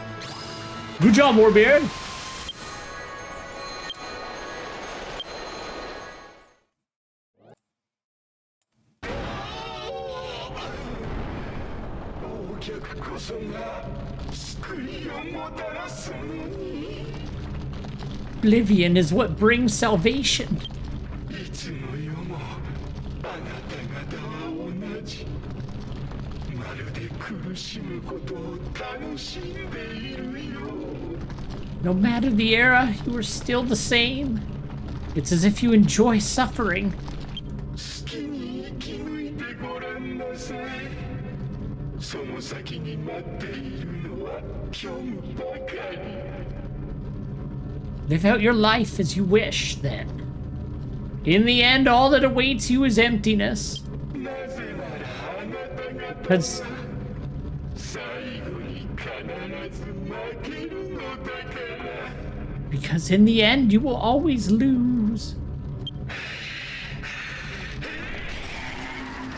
Good job, Warbeard! Oblivion is what brings salvation. No matter the era, you are still the same. It's as if you enjoy suffering. Live out your life as you wish, then. In the end, all that awaits you is emptiness. Because in the end, you will always lose.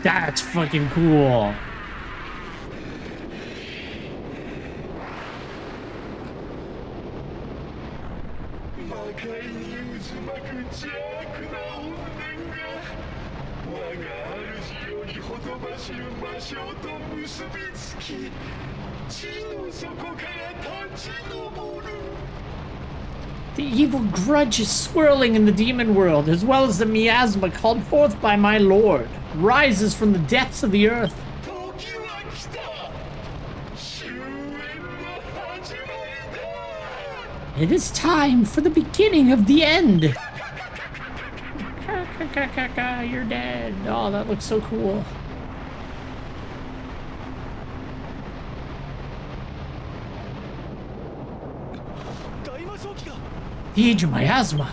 That's fucking cool. The evil grudge is swirling in the demon world, as well as the miasma called forth by my lord, rises from the depths of the earth. It is time for the beginning of the end. You're dead. Oh, that looks so cool. The age of miasma.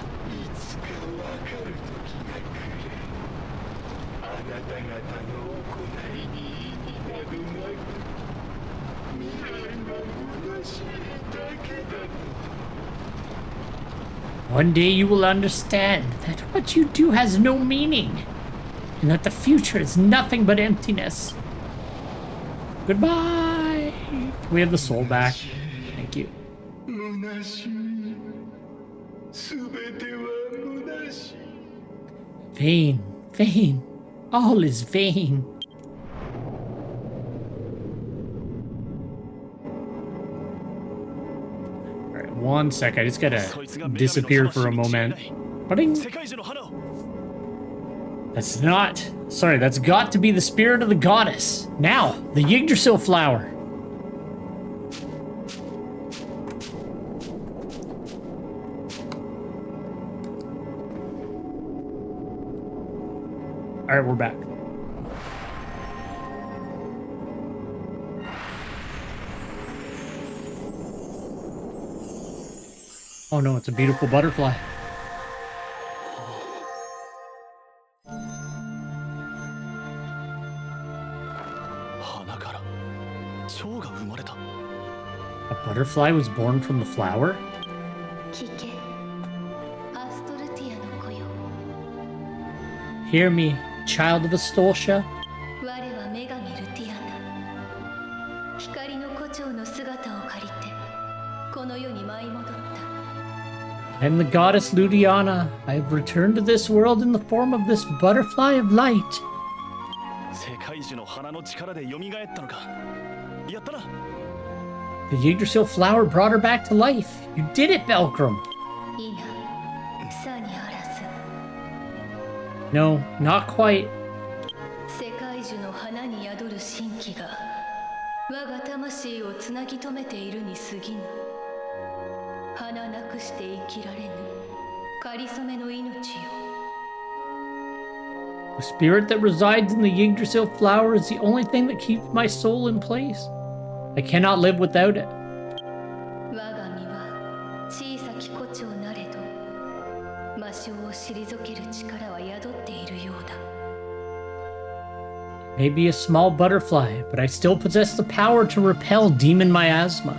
One day you will understand that what you do has no meaning, and that the future is nothing but emptiness. Goodbye. We have the soul back. Thank you. Vain, vain, all is vain. Alright, One sec, I just gotta disappear for a moment. Ba-ding. That's not... Sorry, that's got to be the spirit of the goddess. Now, the Yggdrasil flower. Alright, we're back. Oh no, it's a beautiful butterfly. A butterfly was born from the flower? 聞けアストルティアの子よ Hear me, child of Astoltia. 我は女神ルティアナ光の胡蝶の姿を借りてこの世に舞い戻った I am the goddess Ludiana. I have returned to this world in the form of this butterfly of light. 世界中の花の力で蘇ったのか。やったな。 The Yggdrasil flower brought her back to life. You did it, Belkram. いいなさにあらず No, not quite. 世界中の花に宿る神気が我が魂をつなぎ止めているに過ぎぬ花なくして生きられぬかりそめの命よ The spirit that resides in the Yggdrasil flower is the only thing that keeps my soul in place. I cannot live without it. 我が身は小さき胡蝶なれど魔性を退ける力は宿っているようだ Maybe a small butterfly, but I still possess the power to repel demon miasma.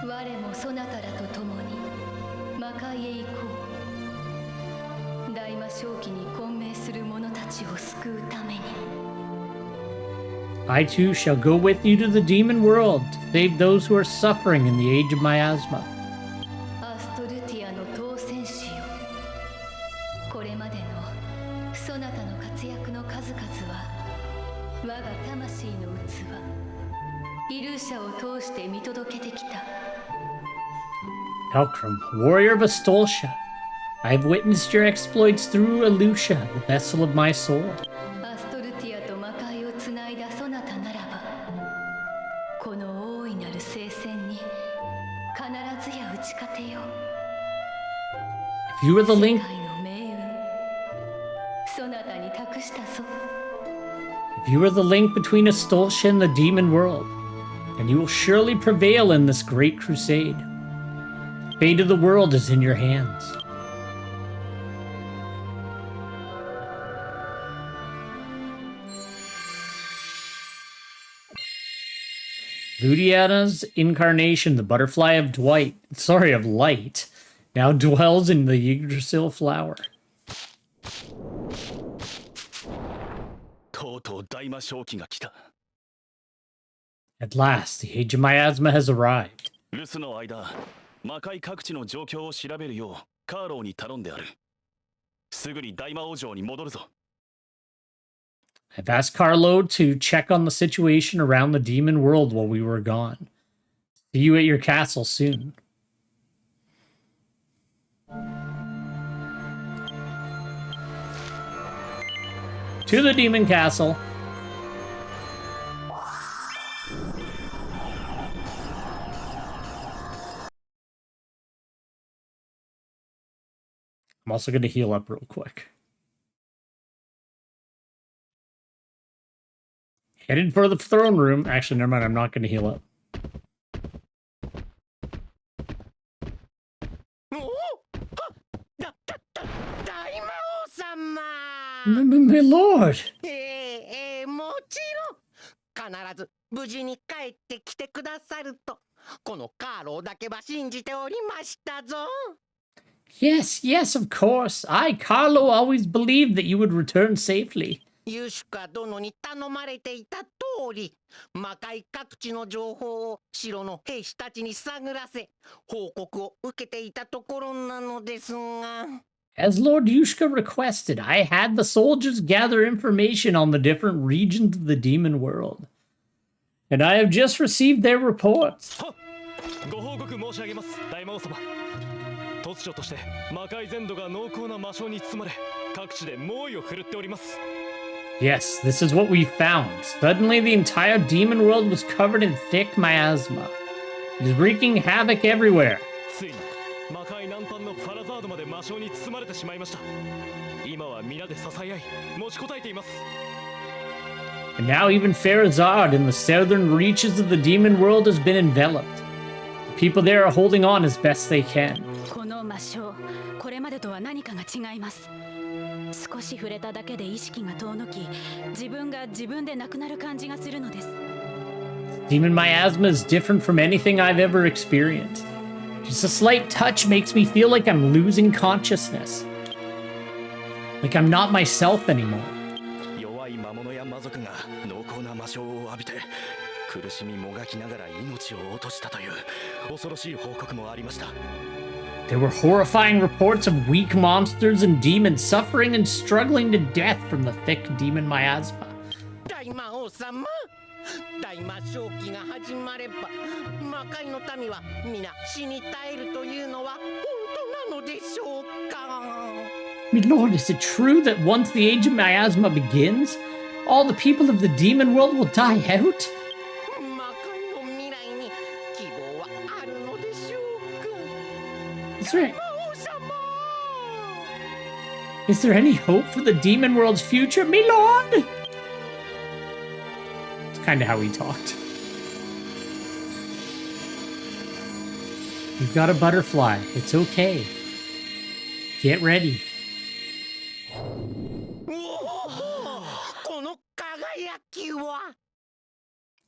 我もそなたらと共に魔界へ行こう大魔正気に混迷する者たちを救うために I too shall go with you to the demon world to save those who are suffering in the age of miasma. アストルティアの当選士よこれまでのそなたの活躍の数々は我が魂の器イルーシャを通して見届けてきた Belkram, warrior of Astoltia, I have witnessed your exploits through Elusha, the vessel of my soul. アストルティアと魔界をつないだそなたならばこの大いなる聖戦に必ずや打ち勝てよう If you were the 世 link, 界の命運そなたに託したぞ if you were the link between Astoltia and the demon world, then you will surely prevail in this great crusade. The fate of the world is in your hands. Ludiana's incarnation, the butterfly of light, now dwells in the Yggdrasil flower. とうとう大魔正気が来た。 At last, the age of miasma has arrived. 留守の間、魔界各地の状況を調べるようカーローに頼んである。すぐに大魔王城に戻るぞ。 I've asked Carlo to check on the situation around the demon world while we were gone. See you at your castle soon. To the demon castle. I'm also going to heal up real quick. Headed for the throne room. Actually, never mind. I'm not going to heal up. 大魔王様 My lord! もちろん必ず無事に帰ってきてくださるとこのカーローだけは信じておりましたぞ Yes, yes, of course. I, Carlo, always believed that you would return safely. ユシカ殿に頼まれていた通り魔界各地の情報を城の兵士たちに探らせ報告を受けていたところなのですが As Lord Yushka requested, I had the soldiers gather information on the different regions of the demon world. And I have just received their reports. ご報告申し上げます、大魔王様。突如として魔界全土が濃厚な魔性に包まれ、各地で猛威を振るっております。 Yes, this is what we found. Suddenly, the entire demon world was covered in thick miasma. It is wreaking havoc everywhere. ついに魔界南端のファラザードまで魔性に包まれてしまいました。今は皆で支え合い、持ちこたえています。 And now even Farazad in the southern reaches of the demon world has been enveloped. The people there are holding on as best they can. この魔性、これまでとは何かが違います。少し触れただけで意識が遠のき、自分が自分でなくなる感じがするのです。 Demon miasma is different from anything I've ever experienced. Just a slight touch makes me feel like I'm losing consciousness. Like I'm not myself anymore. 弱い魔物や魔族が濃厚な魔性を浴びて苦しみもがきながら命を落としたという恐ろしい報告もありました。 There were horrifying reports of weak monsters and demons suffering and struggling to death from the thick demon miasma. 大魔王様、大魔正気が始まれば魔界の民は皆死に絶えるというのは本当なのでしょうか。 My lord, is it true that once the age of miasma begins, all the people of the demon world will die out? 魔界の未来に希望はあるのでしょうか。 Is there, 魔王様。 is there any hope for the demon world's future, my lord? It's kind of how he talked. You've got a butterfly. It's okay. Get ready. この輝きは。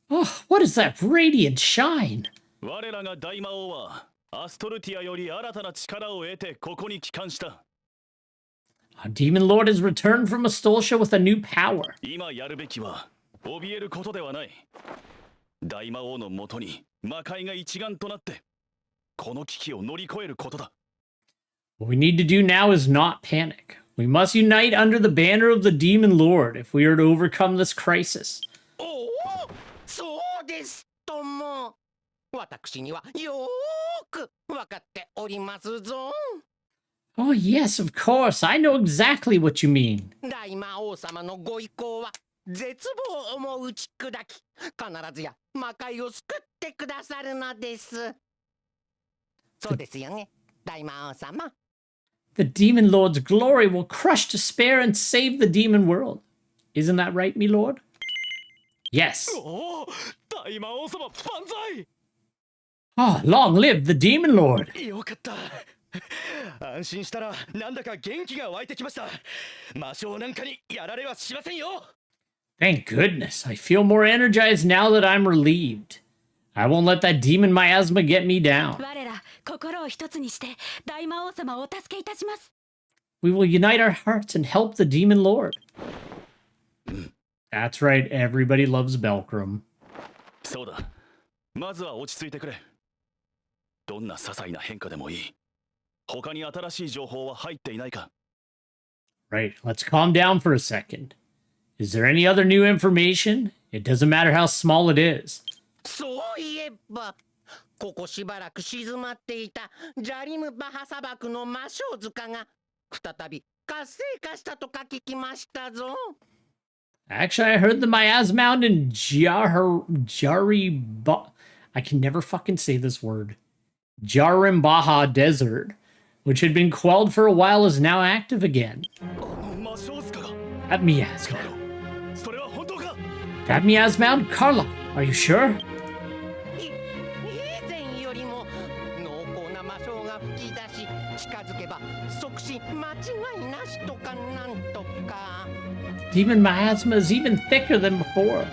Oh, what is that radiant shine? 我らが大魔王はアストルティアより新たな力を得てここに帰還した。 Our demon lord has returned from Astoltia with a new power. 今やるべきは怯えることではない。大魔王のもとに魔界が一丸となってこの危機を乗り越えることだ。 What we need to do now is not panic. We must unite under the banner of the demon lord if we are to overcome this crisis. おお、そうですとも。私にはよーく分かっておりますぞ。 Oh, yes, of course. I know exactly what you mean. 大魔王様のご意向は絶望をも打ち砕き、必ずや魔界を救ってくださるのです。そうですよね、大魔王様。 The demon lord's glory will crush despair and save the demon world. Isn't that right, me lord? Yes. おお、大魔王様万歳。 Oh, long live the demon lord. よかった。安心したらなんだか元気が湧いてきました。魔性なんかにやられはしませんよ。 Thank goodness. I feel more energized now that I'm relieved. I won't let that demon miasma get me down. 我ら心を一つにして大魔王様をお助けいたします。 We will unite our hearts and help the demon lord. That's right, everybody loves Belkrum. そうだ。まずは落ち着いてくれ。どんな些細な変化でもいい。他に新しい情報は入っていないか。 Right, let's calm down for a second. Is there any other new information? It doesn't matter how small it is. そういえば、ここしばらく静まっていたジャリムバハ砂漠の魔性塚が再び活性化したとか聞きましたぞ。 Actually, I heard the Miasma Mound in I can never fucking say this word. Jarimbaha Desert, which had been quelled for a while, is now active again. 魔性塚が。 That Miasma. それは本当か。 That Miasma Mound? Carla, are you sure? 以前よりも濃厚な魔性が吹き出し、近づけば即死間違いなしとかなんとか。 Demon miasma is even thicker than before.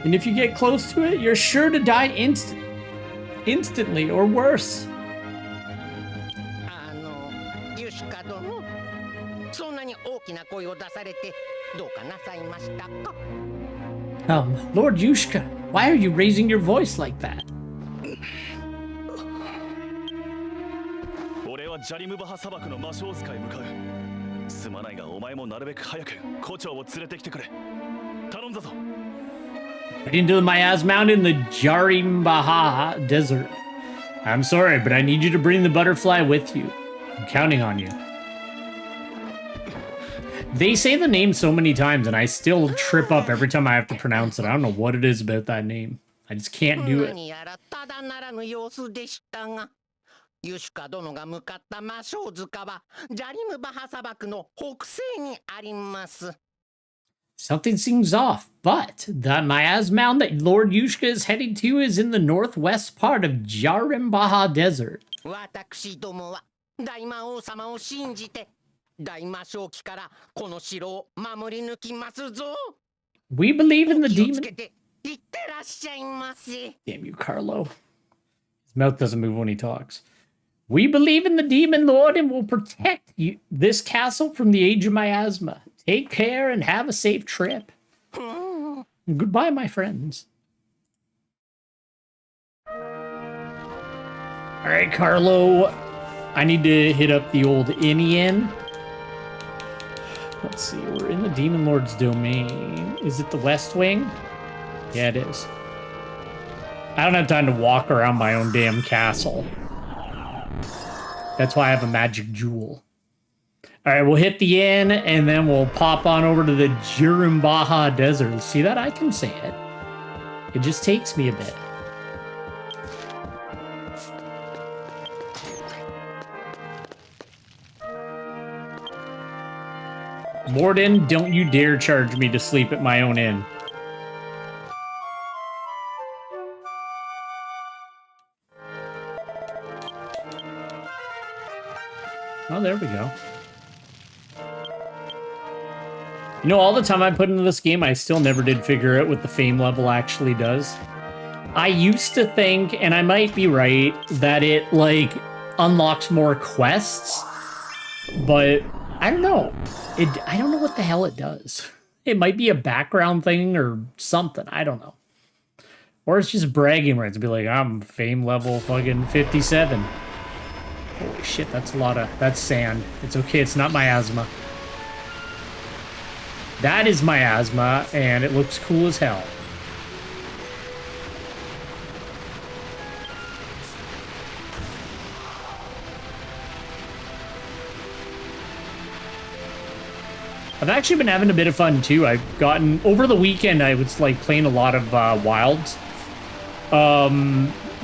And if you get close to it, you're sure to die instantly or worse. ユシカ殿、そんなに大きな声を出されてどうかなさいましたか？ Lord Yushka, why are you raising your voice like that? 俺はジャリムバハ砂漠の魔性塚へ向かう。すまないがお前もなるべく早く胡蝶を連れてきてくれ。頼んだぞ。 Right into the Miasma Mound in the Jarimbaha Desert. I'm sorry, but I need you to bring the butterfly with you. I'm counting on you. They say the name so many times, and I still trip up every time I have to pronounce it. I don't know what it is about that name. I just can't do it. ユシュカ殿が向かった魔性塚はジャリムバハ砂漠の北西にあります。 Something seems off, but the miasma mound that Lord Yushka is heading to is in the northwest part of Jarimbaha Desert. 私どもは大魔王様を信じて大魔正気からこの城を守り抜きますぞ。 We believe in the 気をつ demon. けていってらっしゃいませ。 Damn you, Carlo. His mouth doesn't move when he talks. We believe in the demon lord and will protect you, this castle from the age of miasma. Take care and have a safe trip. Goodbye, my friends. All right, Carlo. I need to hit up the old Inn. Let's see. We're in the demon lord's domain. Is it the west wing? Yeah, it is. I don't have time to walk around my own damn castle. That's why I have a magic jewel. All right, we'll hit the inn, and then we'll pop on over to the Jarimbaha Desert. See that? I can say it. It just takes me a bit. Morden, don't you dare charge me to sleep at my own inn. Oh, there we go. You know, all the time I put into this game, I still never did figure out what the fame level actually does. I used to think, and I might be right, that it, like, unlocks more quests. But, I don't know. I don't know what the hell it does. It might be a background thing or something. I don't know. Or it's just bragging rights. Be like, I'm fame level fucking 57. Holy shit, that's a lot of... That's sand. It's okay, it's not miasma. That is miasma, and it looks cool as hell. I've actually been having a bit of fun, too. I've gotten... Over the weekend, I was, like, playing a lot of Wilds.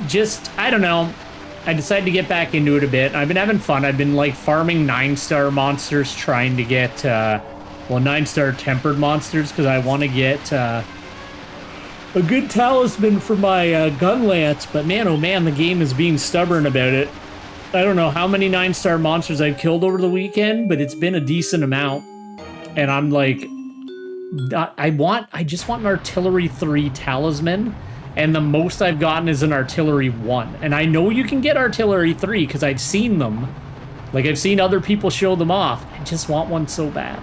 Just... I don't know. I decided to get back into it a bit. I've been having fun. I've been, like, farming 9-star monsters, trying to get, well, 9-star tempered monsters, because I want to get a good talisman for my gun lance. But man, oh man, the game is being stubborn about it. I don't know how many 9-star monsters I've killed over the weekend, but it's been a decent amount. And I'm like, I just want an artillery 3 talisman. And the most I've gotten is an artillery 1. And I know you can get artillery 3 because I've seen them. Like, I've seen other people show them off. I just want one so bad.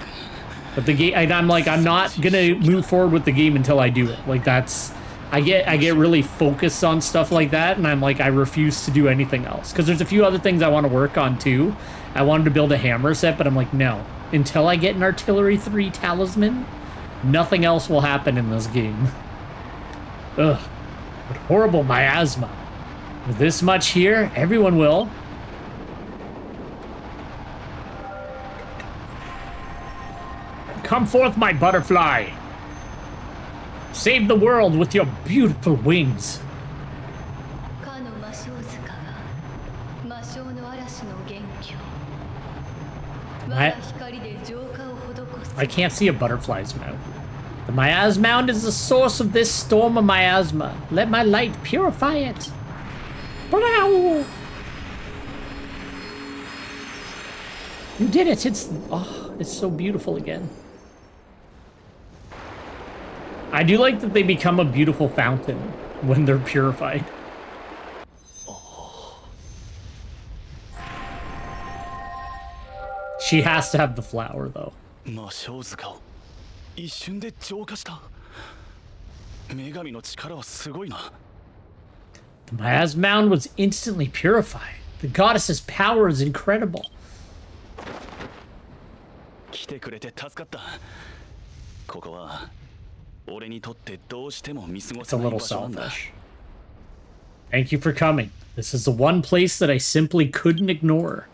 But the game, I'm like, I'm not gonna move forward with the game until I do it. Like, that's, I get really focused on stuff like that, and I'm like, I refuse to do anything else. Because there's a few other things I want to work on too. I wanted to build a hammer set, but I'm like, no. Until I get an artillery 3 talisman, nothing else will happen in this game. Ugh. What horrible miasma. With this much here, everyone will. Come forth, my butterfly. Save the world with your beautiful wings. I can't see a butterfly's mouth. The miasma mound is the source of this storm of miasma. Let my light purify it. Wow. You did it. It's so beautiful again. I do like that they become a beautiful fountain when they're purified. She has to have the flower, though. The miasma mound was instantly purified. The goddess's power is incredible. It's a little selfish. Thank you for coming. This is the one place that I simply couldn't ignore.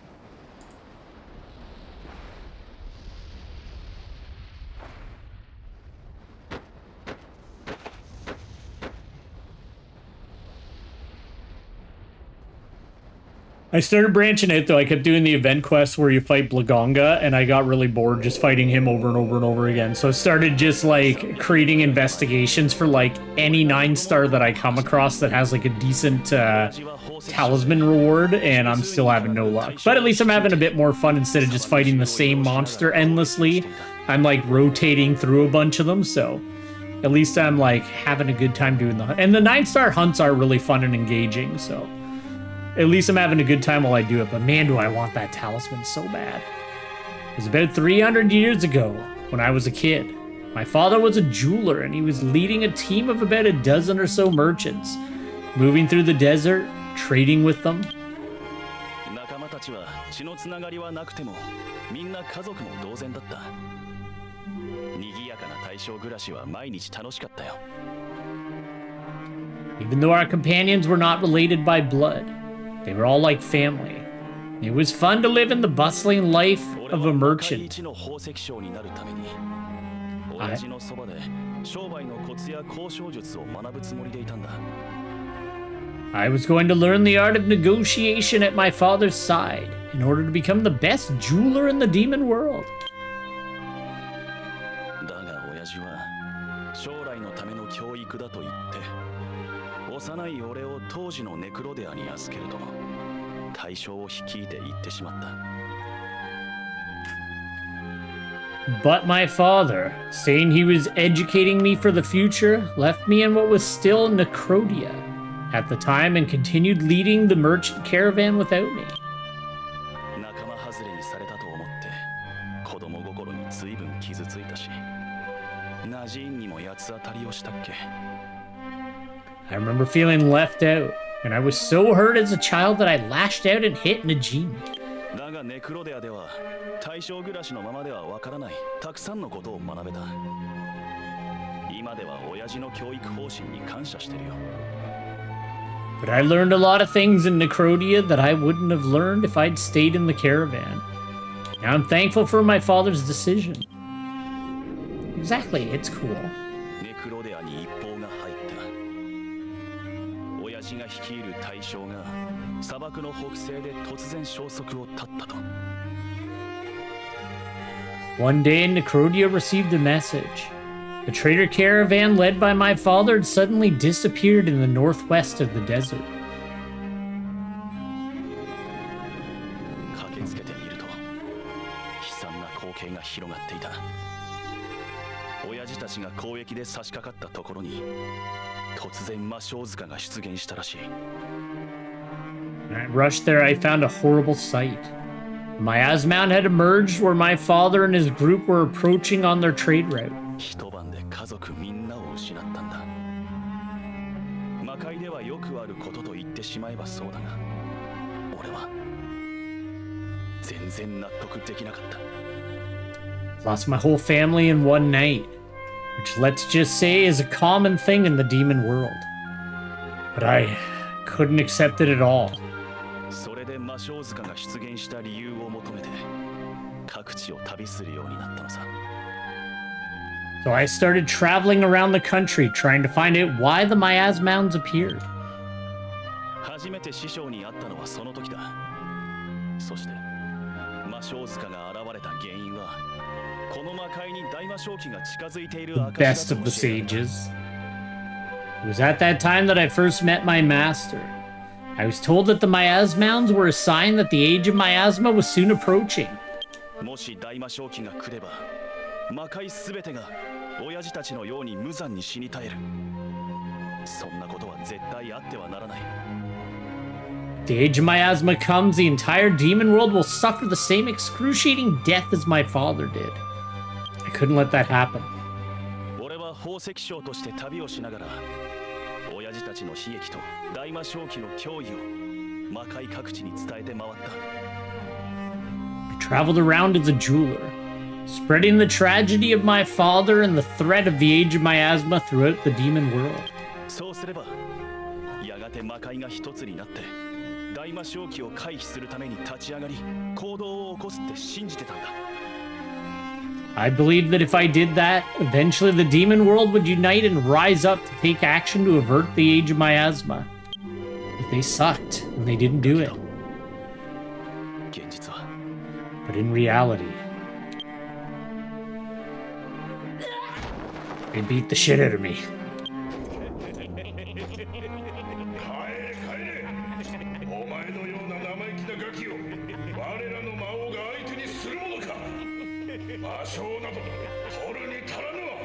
I started branching out though. I kept doing the event quests where you fight Blagonga, and I got really bored just fighting him over and over and over again. So I started just like creating investigations for like any 9-star that I come across that has like a decent talisman reward, and I'm still having no luck. But at least I'm having a bit more fun instead of just fighting the same monster endlessly. I'm like rotating through a bunch of them, so at least I'm like having a good time doing the and the 9-star hunts are really fun and engaging, so at least I'm having a good time while I do it. But man, do I want that talisman so bad. It was about 300 years ago when I was a kid. My father was a jeweler, and he was leading a team of about a dozen or so merchants, moving through the desert, trading with them. 仲間たちは血のつながりはなくてもみんな家族も同然だった。賑やかな大正暮らしは毎日楽しかったよ。Even though our companions were not related by blood, they were all like family. It was fun to live in the bustling life of a merchant. I was going to learn the art of negotiation at my father's side in order to become the best jeweler in the demon world. だが親父は将来のための教育だと言って幼い俺を当時のネクロデアに預けると対象を率いて行ってしまった。 But my father, saying he was educating me for the future, left me in what was still Necrodia at the time and continued leading the merchant caravan without me. 仲間外れにされたと思って子供心に随分傷ついたし、ナジーンにも八つ当たりをしたっけ。 I remember feeling left out, and I was so hurt as a child that I lashed out and hit Najin. だがネクロデアでは大正暮らしのままではわからないたくさんのことを学べた。今では親父の教育方針に感謝してるよ。 But I learned a lot of things in Necrodia that I wouldn't have learned if I'd stayed in the caravan. Now I'm thankful for my father's decision. Exactly, it's cool. ネクロデアに一報が入った。親父が率いる大将が砂漠の北西で突然消息を絶ったと。 One day, Necrodia received a message. The trader caravan led by my father had suddenly disappeared in the northwest of the desert. 駆けつけてみると悲惨な光景が広がっていた。親父たちが交易で差し掛かったところに突然魔性塚が出現したらしい。 When I rushed there, I found a horrible sight. Miasma had emerged where my father and his group were approaching on their trade route. 一晩で家族みんなを失ったんだ。魔界ではよくあることと言ってしまえばそうだが、俺は全然納得できなかった。 Lost my whole family in one night, which let's just say is a common thing in the demon world. But I couldn't accept it at all. それで魔性塚が出現した理由を求めて各地を旅するようになったのさ。 So I started traveling around the country trying to find out why the Miasmounds appeared. 初めて師匠に会ったのはその時だ。そして魔性塚が現れた原因はこの魔界に大魔性期が近づいている証だと Best of the sages. It was at that time that I first met my master. I was told that the Miasmounds were a sign that the age of Miasma was soon approaching. もし大魔性期が来れば魔界すべてが親父たちのように無残に死に絶える。そんなことは絶対あってはならない。 The age of Miasma comes, the entire demon world will suffer the same excruciating death as my father did. I couldn't let that happen. 俺は宝石商として旅をしながら親父たちの悲劇と大魔性期の脅威を魔界各地に伝えて回った。 I traveled around as a jeweler, spreading the tragedy of my father and the threat of the age of Miasma throughout the demon world. そうすればやがて魔界が一つになって大魔性期を回避するために立ち上がり行動を起こすって信じてたんだ。 I believed that if I did that, eventually the demon world would unite and rise up to take action to avert the age of Miasma. But they sucked, and they didn't do it. But in reality, they beat the shit out of me. お前のような生意気なガキを我らの魔王が相手にするものか。魔性など取るに足らぬわ。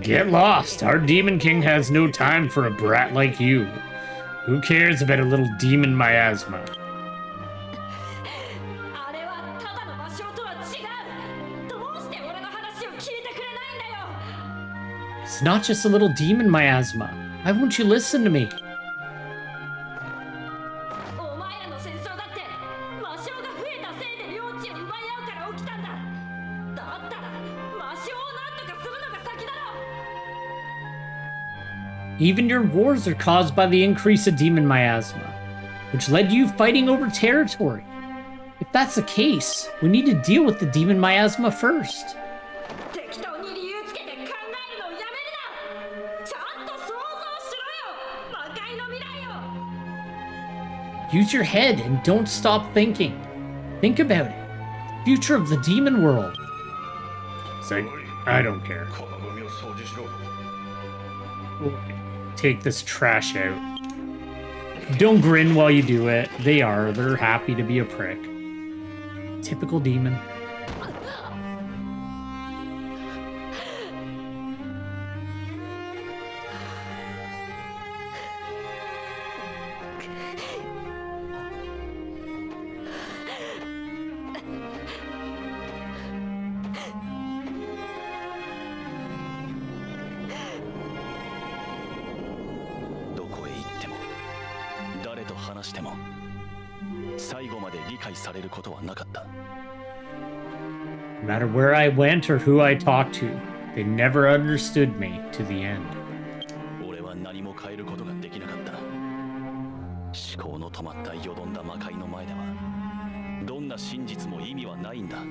Get lost. Our Demon King has no time for a brat like you. Who cares about a little demon miasma? あれはただの魔性とは違う。どうして俺の話を聞いてくれないんだよ。 It's not just a little demon miasma. Why won't you listen to me? お前らの戦争だって魔性が増えたせいで領地を奪い合うから起きたんだ。だったら魔性を何とかするのが先だろ。 Even your wars are caused by the increase of demon miasma, which led to you fighting over territory. If that's the case, we need to deal with the demon miasma first. 適当に理由つけて考えるのをやめるな。ちゃんと想像しろよ。魔界の未来を。 Use your head and don't stop thinking. Think about it. The future of the demon world. It's like, I don't care. このゴミを掃除しろ。 Take this trash out. Don't grin while you do it. They're happy to be a prick. Typical demon. No matter where I went or who I talked to, they never understood me to the end. 俺は何も変えることができなかった。思考の止まったよどんだ魔界の前では、どんな真実も意味はないんだ。 I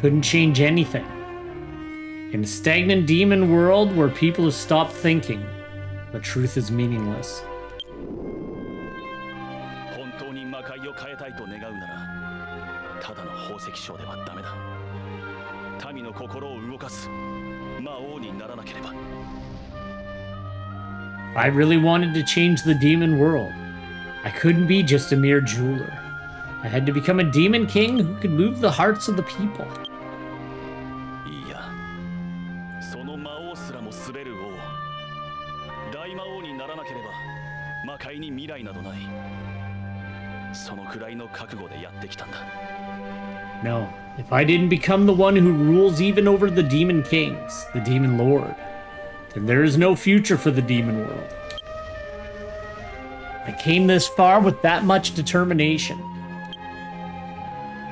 couldn't change anything. In a stagnant demon world where people have stopped thinking, the truth is meaningless. 本当に魔界を変えたいと願うなら、ただの宝石商ではダメだ。民の心を動かす魔王にならなければ。 If I really wanted to change the demon world, I couldn't be just a mere jeweler. I had to become a demon king who could move the hearts of the people. いや、その魔王すらも滑る王。大魔王にならなければ、魔界に未来などない。そのくらいの覚悟でやってきたんだ。 No, if I didn't become the one who rules even over the demon kings, the demon lord, then there is no future for the demon world. I came this far with that much determination.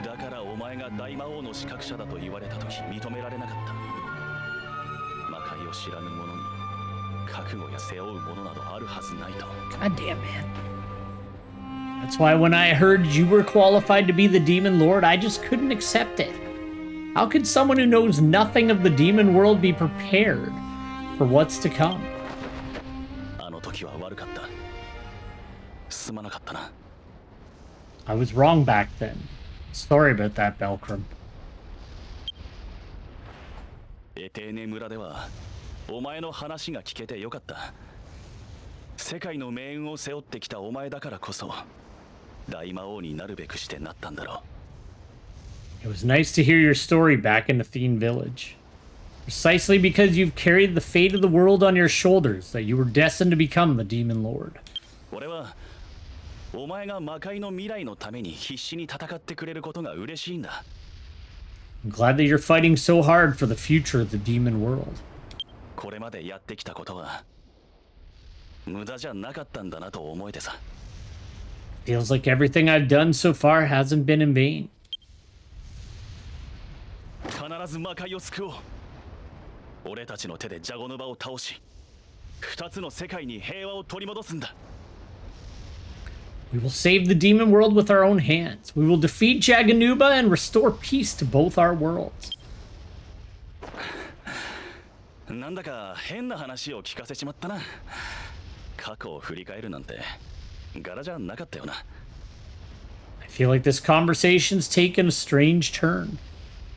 だからお前が大魔王の資格者だと言われた時認められなかった。魔界を知らぬ者に覚悟や背負うものなどあるはずないと。 God damn, man. That's why when I heard you were qualified to be the demon lord, I just couldn't accept it. How could someone who knows nothing of the demon world be prepared for what's to come? あの時は悪かった。すまなかったな。 I was wrong back then. Sorry about that, Belkram. エテーネ村ではお前の話が聞けてよかった。世界の命運を背負ってきたお前だからこそ大魔王になるべくしてなったんだろう。 It was nice to hear your story back in Athene Village. Precisely because you've carried the fate of the world on your shoulders that you were destined to become the Demon Lord. 俺はお前が魔界の未来のために必死に戦ってくれることが嬉しいんだ。 I'm glad that you're fighting so hard for the future of the Demon World. これまでやってきたことは無駄じゃなかったんだなと思えてさ。 Feels like everything I've done so far hasn't been in vain. 必ず魔界を救おう。俺たちの手でジャゴヌバを倒し、二つの世界に平和を取り戻すんだ。 We will save the demon world with our own hands. We will defeat Jaganuba and restore peace to both our worlds. なんだか変な話を聞かせちまったな。過去を振り返るなんて柄じゃなかったよな。I feel like this conversation's taken a strange turn.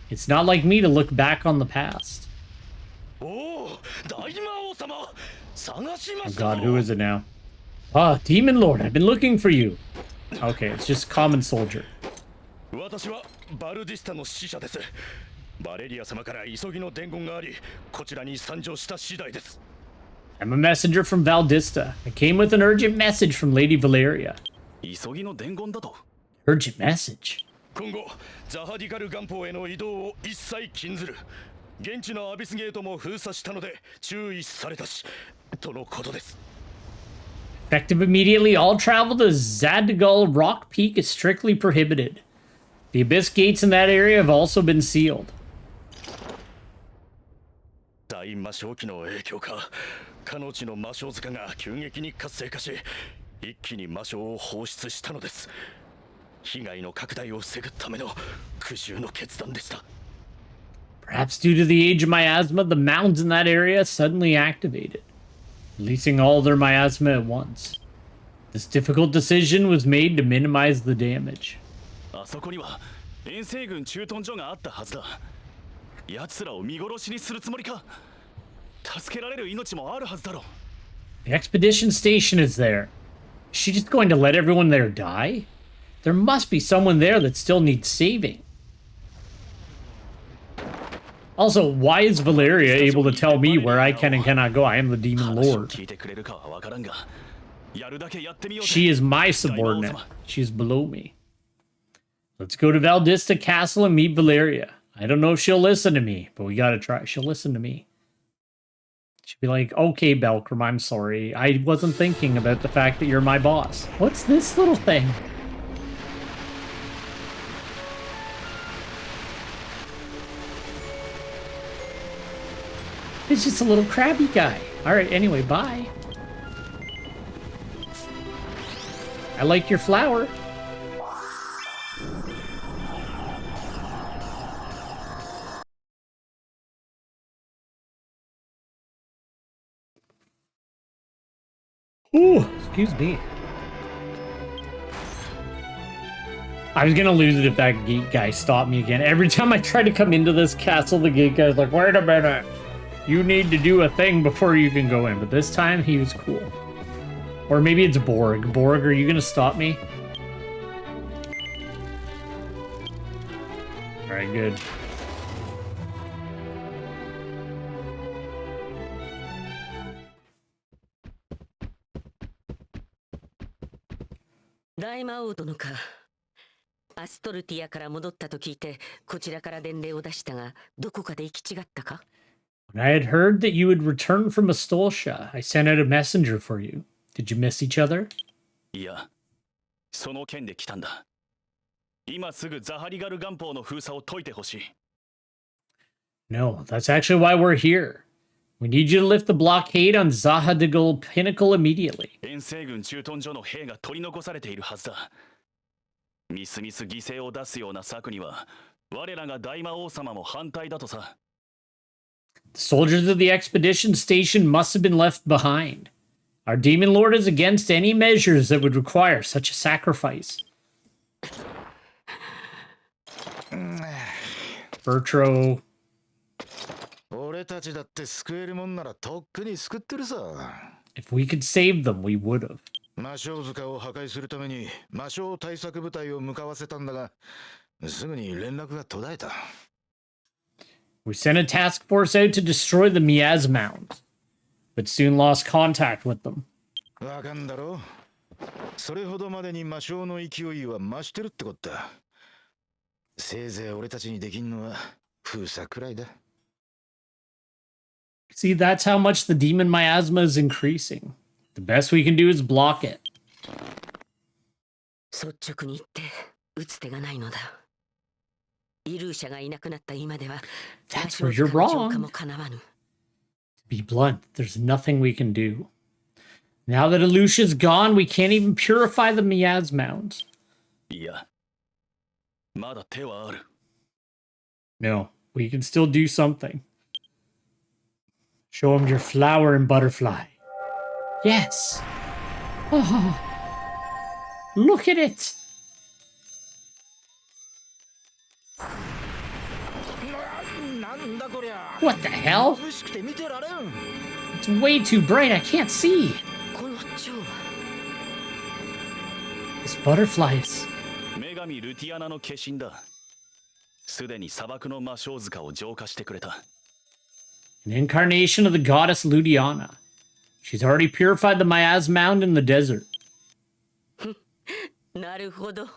It's not like me to look back on the past. Oh god, who is it now? Ah, Demon Lord, I've been looking for you. Okay, it's just common soldier. I'm a messenger from Valdista. I came with an urgent message from Lady Valeria. Urgent message? Effective immediately, all travel to Zadagal Rock Peak is strictly prohibited. The abyss gates in that area have also been sealed. Perhaps due to the age of miasma, the mounds in that area suddenly activated, releasing all their miasma at once. This difficult decision was made to minimize the damage. The expedition station is there. Is she just going to let everyone there die? There must be someone there that still needs saving. Also, why is Valeria able to tell me where I can and cannot go? I am the Demon Lord. She is my subordinate. She's below me. Let's go to Valdista Castle and meet Valeria. I don't know if she'll listen to me, but we gotta try. She'll listen to me. She'll be like, okay, Belkram, I'm sorry. I wasn't thinking about the fact that you're my boss. What's this little thing? It's just a little crabby guy. Alright, anyway, bye. I like your flower. Ooh, excuse me. I was gonna lose it if that gate guy stopped me again. Every time I try to come into this castle, the gate guy's like, wait a minute. You need to do a thing before you can go in. But this time, he was cool. Or maybe it's Borg. Borg, are you gonna stop me? Alright, good.大魔王殿か。アストルティアから戻ったと聞いて、こちらから伝令を出したが、どこかで行き違ったか? When I had heard that you had returned from Astolsha, I sent out a messenger for you. Did you miss each other? いや、その件で来たんだ。今すぐザハリガル元宝の封鎖を解いてほしい。No, that's actually why we're here. We need you to lift the blockade on Zahadigal Pinnacle immediately. 遠征軍駐屯所の兵が取り残されているはずだ。みすみす犠牲を出すような策には、我らが大魔王様も反対だとさ。The soldiers of the expedition station must have been left behind. Our Demon Lord is against any measures that would require such a sacrifice. Bertro. 俺たちだって救えるもんならとっくに救ってるさ。If we could save them, we would have. 魔性塚を破壊するために魔性対策部隊を向かわせたんだが、すぐに連絡が途絶えた。We sent a task force out to destroy the Miaz Mound, but soon lost contact with them. わかんだろ？それほどまでに魔性の勢いは増してるってことだ。せいぜい俺たちにできんのは封鎖くらいだ。See, that's how much the demon miasma is increasing. The best we can do is block it. 率直に言って打つ手がないのだ。イルーシャがいなくなった今では、 That's where you're wrong. To be blunt, there's nothing we can do. Now that Ilusha's gone, we can't even purify the Miaz Mound. いや、まだ手はある。No, we can still do something. Show him your flower and butterfly. Yes. Oh, look at it. What the hell? 眩しくて見てられん。 It's way too bright. I can't see. この蝶は This butterflies. 女神ルティアナの化身だ。すでに砂漠の魔性塚を浄化してくれた。An incarnation of the goddess Ludiana. She's already purified the miasm mound in the desert. なるほど。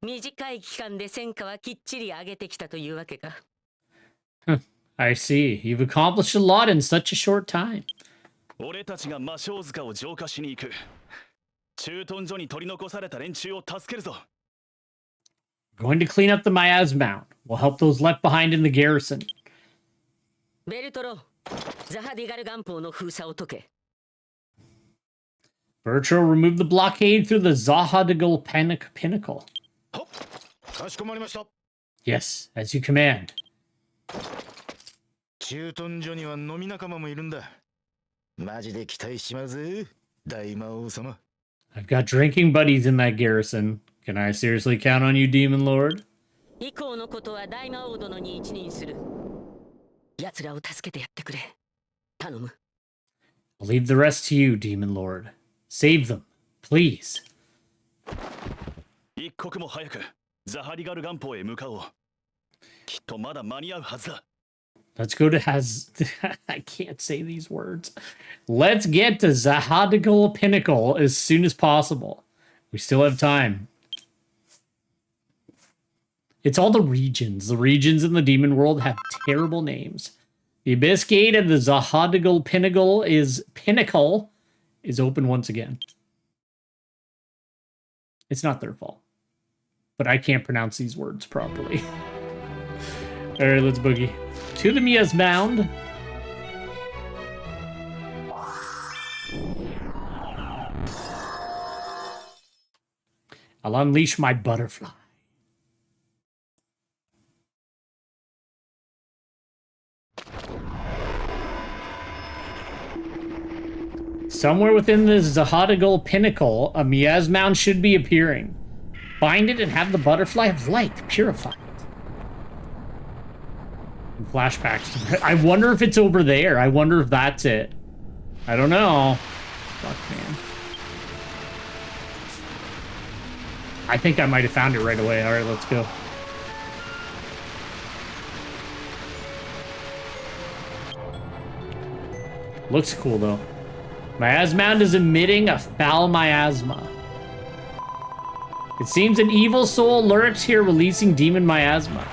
短い期間で戦果はきっちり上げてきたというわけか。I see. You've accomplished a lot in such a short time. 俺たちが魔性塚を浄化しに行く。駐屯所に取り残された連中を助けるぞ。Going to clean up the miasm mound. We'll help those left behind in the garrison. ベルトロ、ザハディガル元宝の封鎖を解け。Bertro removed the blockade through the Zahadigal Pinnacle. かしこまりました。 Yes, as you command. 駐屯所には飲み仲間もいるんだ。マジで期待しまうぜ、大魔王様。I've got drinking buddies in that garrison. Can I seriously count on you, Demon Lord? 以降のことは大魔王殿に一任する。奴らを助けてやってくれ。頼む。I'll leave the rest to you, Demon Lord. Save them, please. 一刻も早くザハリガル元宝へ向かおう。きっとまだ間に合うはずだ。Let's go to I can't say these words. Let's get to Zahadigal Pinnacle as soon as possible. We still have time. It's all the regions. The regions in the demon world have terrible names. The Abyss Gate of the Zahadigal Pinnacle is open once again. It's not their fault. But I can't pronounce these words properly. Alright, let's boogie. To the Mia's Mound. I'll unleash my butterfly. Somewhere within the Zahadigal Pinnacle, a Mia's Mound should be appearing. Find it and have the butterfly of light purified. Flashbacks. I wonder if it's over there. I wonder if that's it. I don't know. Fuck, man. I think I might have found it right away. All right, let's go. Looks cool, though. Miasma Mound is emitting a foul miasma. It seems an evil soul lurks here, releasing demon miasma.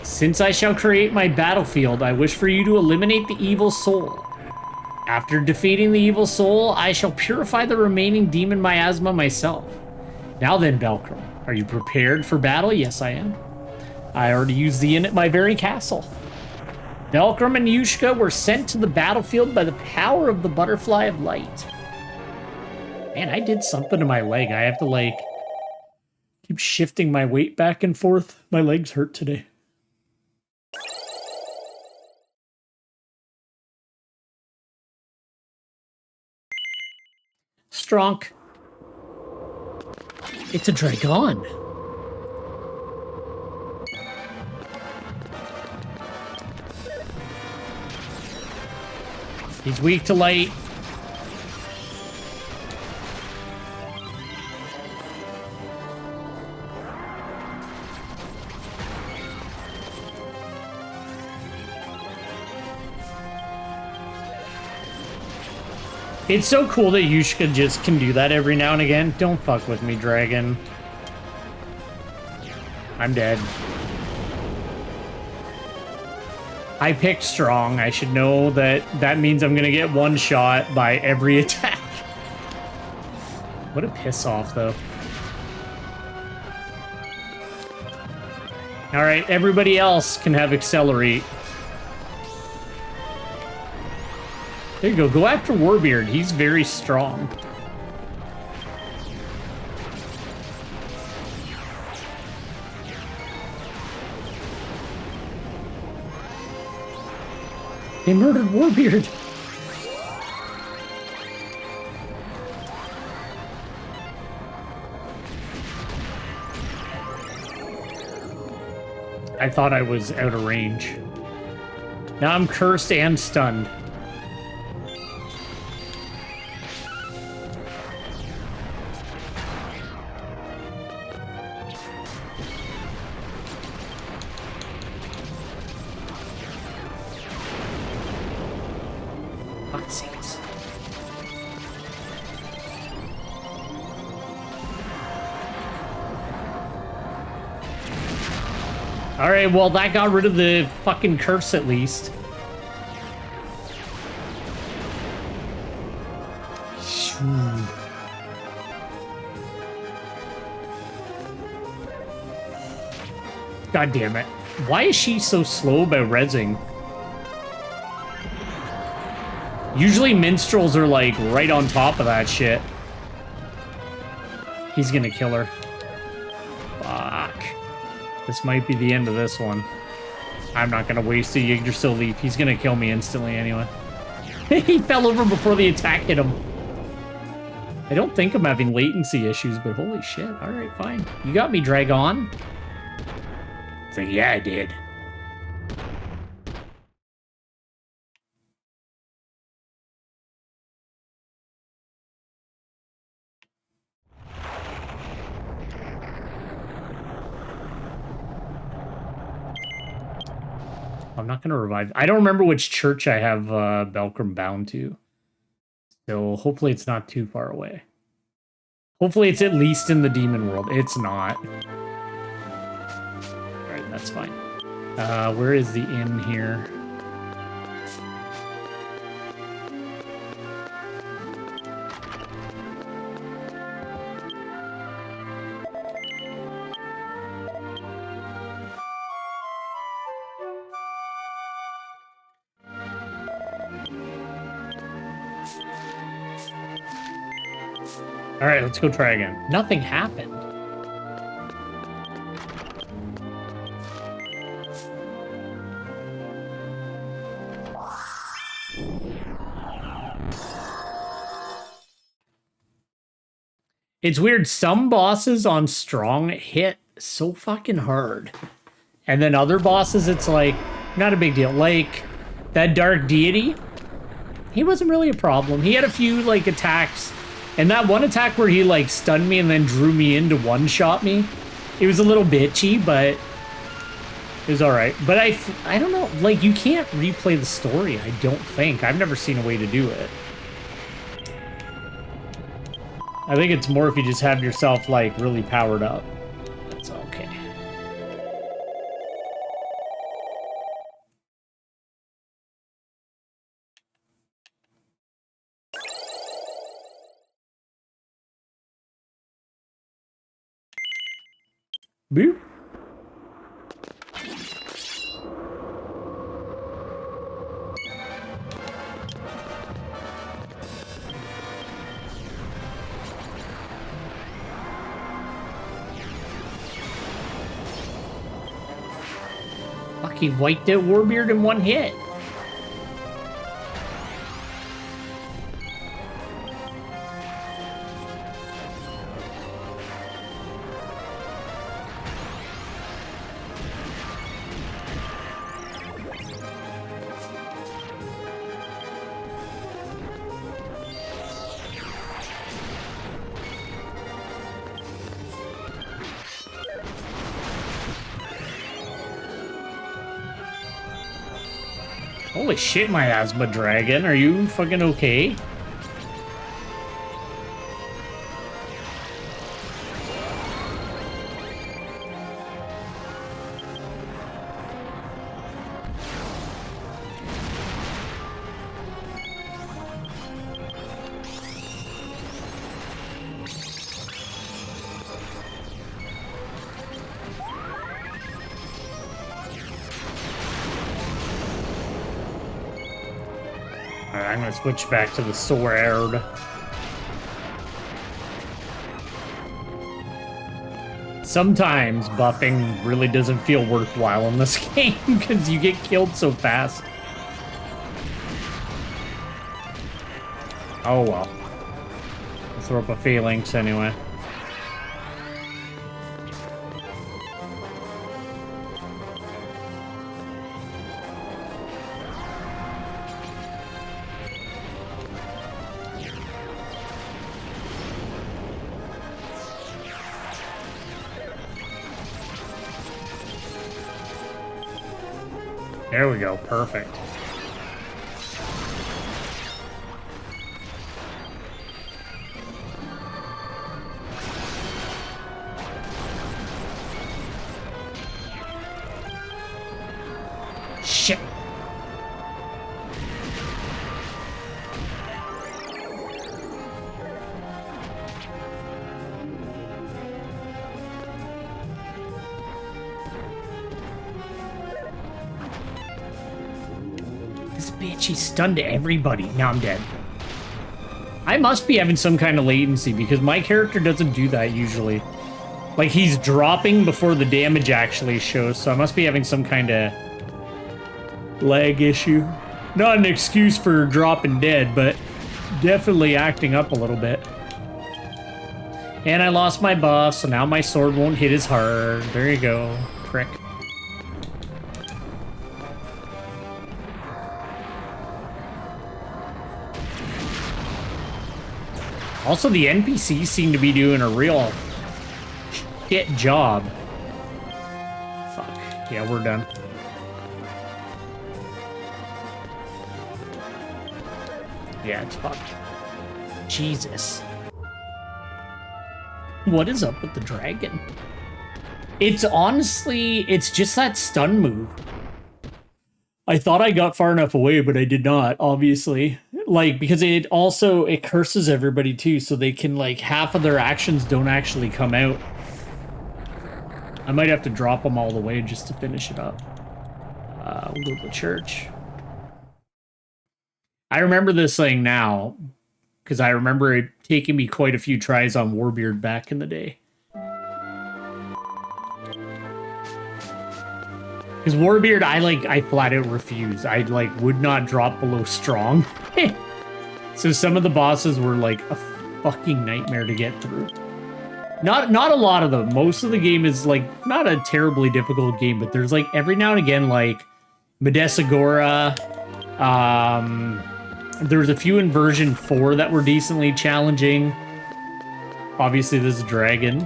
Since I shall create my battlefield, I wish for you to eliminate the evil soul. After defeating the evil soul, I shall purify the remaining demon miasma myself. Now then, Belkram, are you prepared for battle? Yes, I am. I already used the inn at my very castle. Belkram and Yushka were sent to the battlefield by the power of the butterfly of light. Man, I did something to my leg. I have to, like, keep shifting my weight back and forth. My legs hurt today. Stronk. It's a dragon. He's weak to light. It's so cool that Yushka just can do that every now and again. Don't fuck with me, dragon. I'm dead. I picked strong. I should know that that means I'm gonna get one shot by every attack. What a piss off, though. Alright, everybody else can have accelerate. There you go. Go after Warbeard. He's very strong. They murdered Warbeard. I thought I was out of range. Now I'm cursed and stunned. Alright, well, that got rid of the fucking curse at least. God damn it. Why is she so slow about rezzing? Usually minstrels are like right on top of that shit. He's gonna kill her. Fuck. This might be the end of this one. I'm not gonna waste a Yggdrasil leaf. He's gonna kill me instantly anyway. He fell over before the attack hit him. I don't think I'm having latency issues, but holy shit. Alright, fine. You got me, Dragon. So yeah, I did. I'm not gonna revive. I don't remember which church I have Belcrum bound to. So hopefully it's not too far away. Hopefully it's at least in the demon world. It's not. Alright, that's fine. Where is the inn here? All right, let's go try again. Nothing happened. It's weird. Some bosses on strong hit so fucking hard. And then other bosses, it's like, not a big deal. Like, that Dark Deity, he wasn't really a problem. He had a few, like, attacks. And that one attack where he, like, stunned me and then drew me in to one-shot me, it was a little bitchy, but it was alright. But I don't know, like, you can't replay the story, I don't think. I've never seen a way to do it. I think it's more if you just have yourself, like, really powered up. That's okay. Boop. Fuck, he wiped out Warbeard in one hit. Holy shit, my asthma dragon. Are you fucking okay? I'm gonna switch back to the sword. Sometimes buffing really doesn't feel worthwhile in this game because you get killed so fast. Oh well. Let's throw up a phalanx anyway. There we go. Perfect. Shit. This bitch, he's stunned everybody. Now I'm dead. I must be having some kind of latency because my character doesn't do that usually. Like, he's dropping before the damage actually shows, so I must be having some kind of lag issue. Not an excuse for dropping dead, but definitely acting up a little bit. And I lost my buff, so now my sword won't hit as hard. There you go, prick. Also, the NPCs seem to be doing a real shit job. Fuck. Yeah, we're done. Yeah, it's fucked. Jesus. What is up with the dragon? It's honestly, it's just that stun move. I thought I got far enough away, but I did not, obviously. Like, because it also, it curses everybody too, so they can, like, half of their actions don't actually come out. I might have to drop them all the way just to finish it up. We'll go to the church. I remember this thing now, because I remember it taking me quite a few tries on Warbeard back in the day. Because Warbeard, I flat out refuse. I, like, would not drop below strong. So some of the bosses were, like, a fucking nightmare to get through. Not a lot of them. Most of the game is, like, not a terribly difficult game, but there's, like, every now and again, like, Medesagora. There's a few in version 4 that were decently challenging. Obviously, this dragon.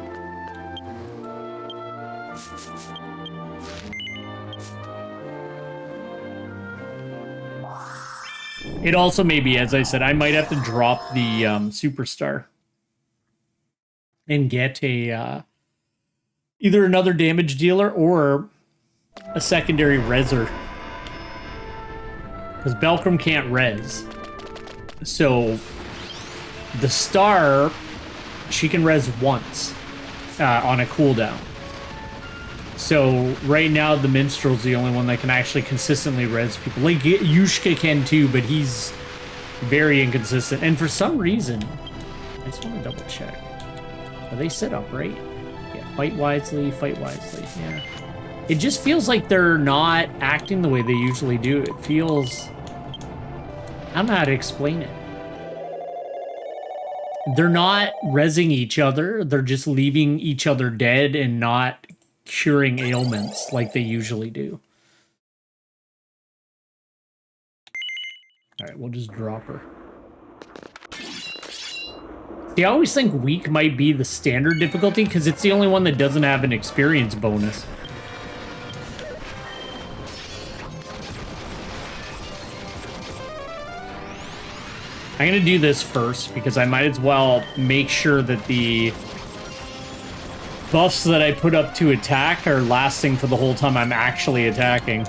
It also may be, as I said, I might have to drop the superstar and get a either another damage dealer or a secondary reser. Because Belcrum can't res. So the star, she can res once on a cooldown. So right now the Minstrel's the only one that can actually consistently res people. Like Yushka can too, but he's very inconsistent. And for some reason, I just want to double check. Are they set up right? Yeah, fight wisely, yeah. It just feels like they're not acting the way they usually do. It feels... I don't know how to explain it. They're not rezzing each other. They're just leaving each other dead and not curing ailments like they usually do. Alright, we'll just drop her. See, I always think weak might be the standard difficulty because it's the only one that doesn't have an experience bonus. I'm gonna do this first because I might as well make sure that the buffs that I put up to attack are lasting for the whole time I'm actually attacking.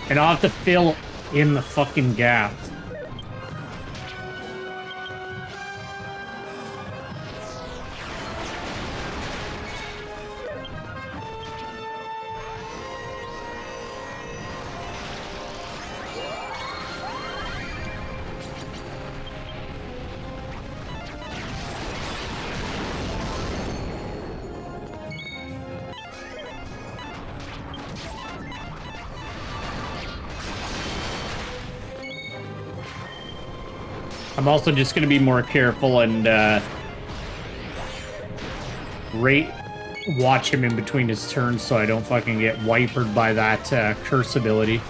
And I'll have to fill in the fucking gaps. I'm also just going to be more careful and rate watch him in between his turns so I don't fucking get wipered by that curse ability.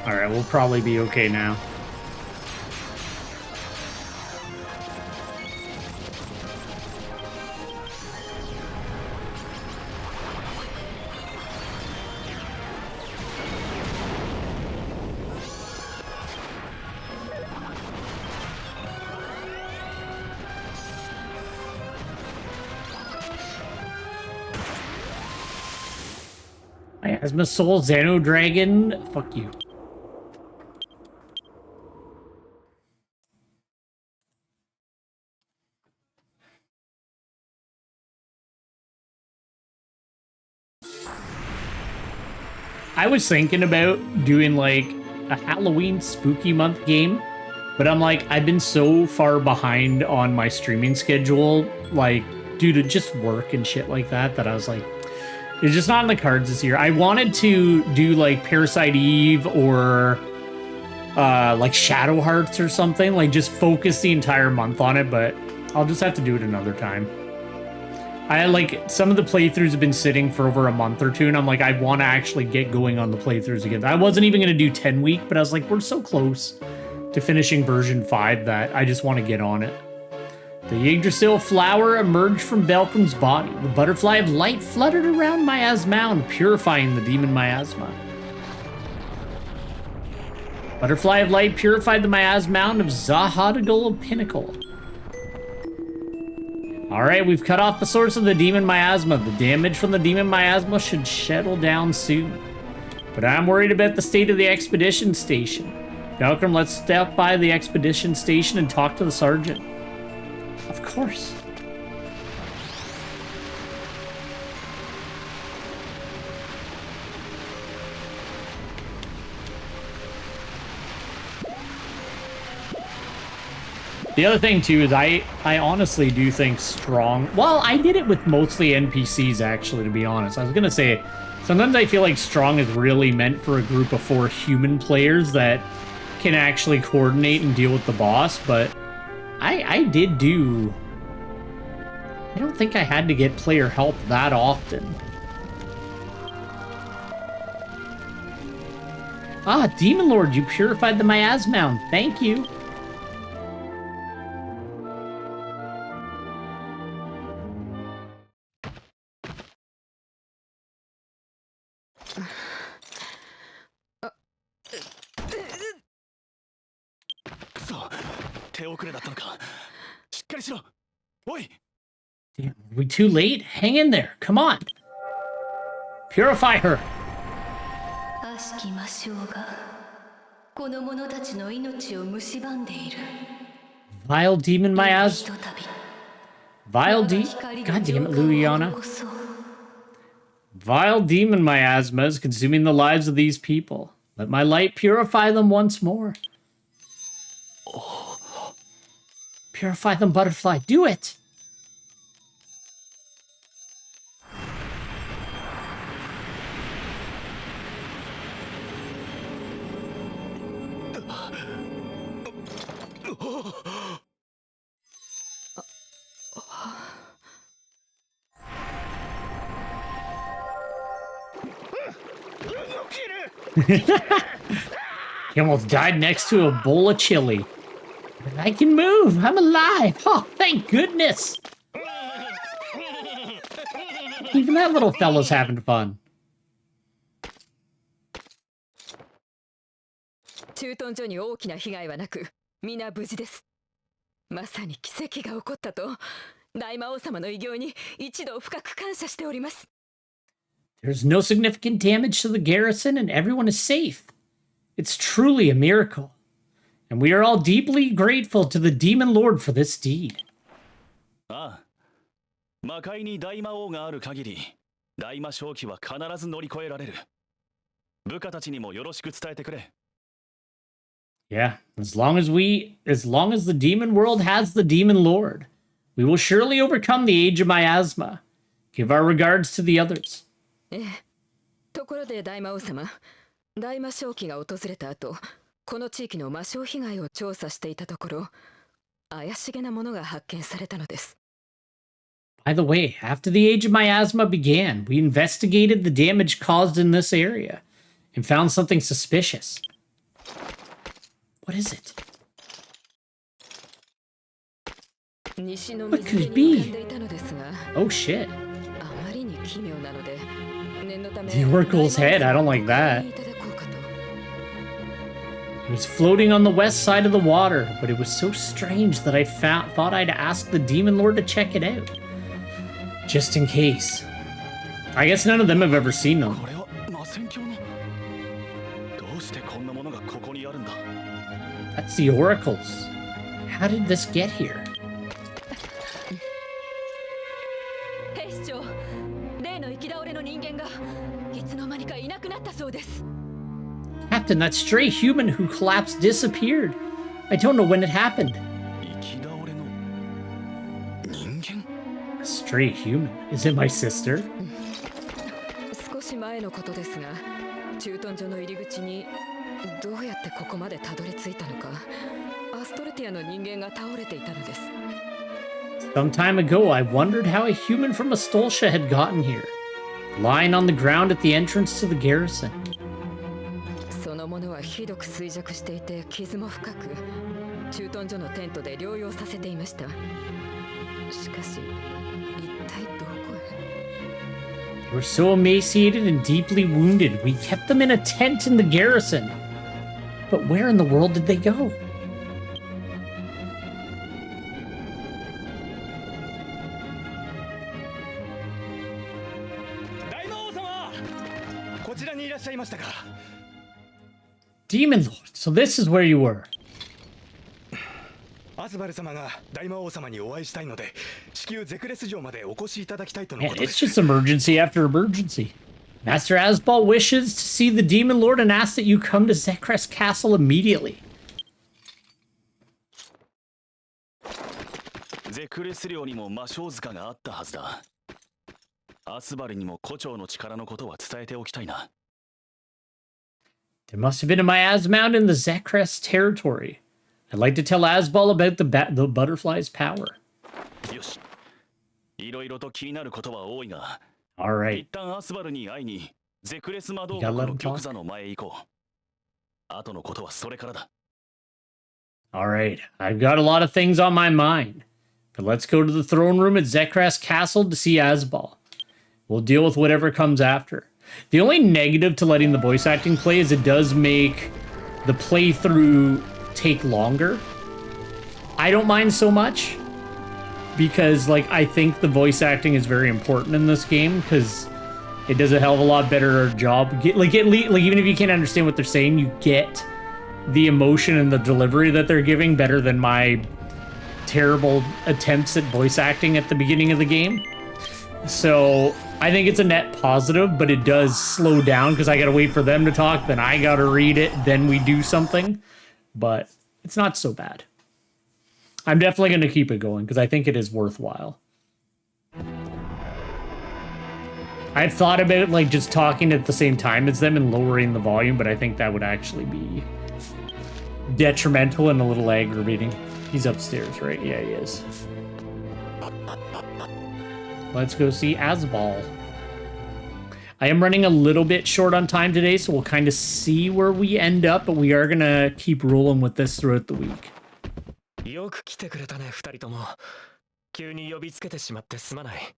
Alright, we'll probably be okay now. Miasma Soul Xeno Dragon? Fuck you. I was thinking about doing like a Halloween spooky month game, but I'm like, I've been so far behind on my streaming schedule, like due to just work and shit like that, that I was like, it's just not in the cards this year. I wanted to do like Parasite Eve or like Shadow Hearts or something, like just focus the entire month on it, but I'll just have to do it another time. I like some of the playthroughs have been sitting for over a month or two, and I'm like, I want to actually get going on the playthroughs again. I wasn't even going to do 10 week, but I was like, we're so close to finishing version 5 that I just want to get on it. The Yggdrasil flower emerged from Belcom's body. The butterfly of light fluttered around Miasma, purifying the demon Miasma. Butterfly of light purified the Miasma of Zahadigal Pinnacle. Alright, we've cut off the source of the demon Miasma. The damage from the demon Miasma should settle down soon. But I'm worried about the state of the expedition station. Malcolm, let's step by the expedition station and talk to the sergeant. Of course. The other thing, too, is I honestly do think Strong... Well, I did it with mostly NPCs, actually, to be honest. I was going to say, sometimes I feel like Strong is really meant for a group of 4 human players that can actually coordinate and deal with the boss, but I did do... I don't think I had to get player help that often. Ah, Demon Lord, you purified the Miasma. Thank you. Damn, are we too late? Hang in there. Come on. Purify her. Vile demon Miasma. Vile demon. God damn it, Liliana. Vile demon Miasma is consuming the lives of these people. Let my light purify them once more. Purify them, butterfly. Do it. He almost died next to a bowl of chili. I can move. I'm alive. Oh, thank goodness. Even that little fella's having fun. 駐屯所に大きな被害はなく、皆無事です。まさに奇跡が起こったと、大魔王様の偉業に一度深く感謝しております。There's no significant damage to the garrison and everyone is safe. It's truly a miracle. And we are all deeply grateful to the Demon Lord for this deed. ああ、魔界に大魔王がある限り、大魔正気は必ず乗り越えられる。部下たちにもよろしく伝えてくれ。 Yeah, as long as the demon world has the demon lord, we will surely overcome the age of miasma. Give our regards to the others. ところで大魔王様、大魔正気が訪れた後、この地域の魔性被害を調査していたところ、怪しげなものが発見されたのです。By the way, after the age of miasma began, we investigated the damage caused in this area and found something suspicious. What is it? What could it be? Oh shit. The Oracle's head, I don't like that. It was floating on the west side of the water, but it was so strange that I thought I'd ask the Demon Lord to check it out. Just in case. I guess none of them have ever seen them. That's the oracles. How did this get here? Captain, that stray human who collapsed disappeared. I don't know when it happened. A stray human? Is it my sister? 少し前のことですが、駐屯所の入り口にどうやってここまでたどり着いたのか、アストルティアの人間が倒れていたのです。Some time ago, I wondered how a human from Astoltia had gotten here, lying on the ground at the entrance to the garrison. そのものはひどく衰弱していて傷も深く、駐屯所のテントで療養させていました。しかし、一体どこへ？ They were so emaciated and deeply wounded, we kept them in a tent in the garrison. But where in the world did they go? Demon Lord, so this is where you were. Man, it's just emergency after emergency. Master Asbal wishes to see the Demon Lord and asks that you come to Zekres Castle immediately. ゼクレス領にも魔性塚があったはずだ。アスバルにも胡蝶の力のことは伝えておきたいな。There must have been a miasma in the Zekres territory. I'd like to tell Asbal about the butterfly's power. よし。いろいろと気になることは多いが。All right. 一旦アスバルに会いにゼクレス魔導国の玉座の前へ行こう。後のことはそれからだ。All right. I've got a lot of things on my mind. But let's go to the throne room at Zekres Castle to see Asbal. We'll deal with whatever comes after. The only negative to letting the voice acting play is it does make the playthrough take longer. I don't mind so much because, like, I think the voice acting is very important in this game because it does a hell of a lot better job. Like even if you can't understand what they're saying, you get the emotion and the delivery that they're giving better than my terrible attempts at voice acting at the beginning of the game. So I think it's a net positive, but it does slow down because I gotta wait for them to talk, then I gotta read it, then we do something. But it's not so bad. I'm definitely gonna keep it going because I think it is worthwhile. I've thought about like just talking at the same time as them and lowering the volume, but I think that would actually be detrimental and a little aggravating. He's upstairs, right? Yeah, he is. Let's go see Asbal. I am running a little bit short on time today, so we'll kind of see where we end up, but we are going to keep rolling with this throughout the week. よく来てくれたね、二人とも。急に呼びつけてしまってすまない。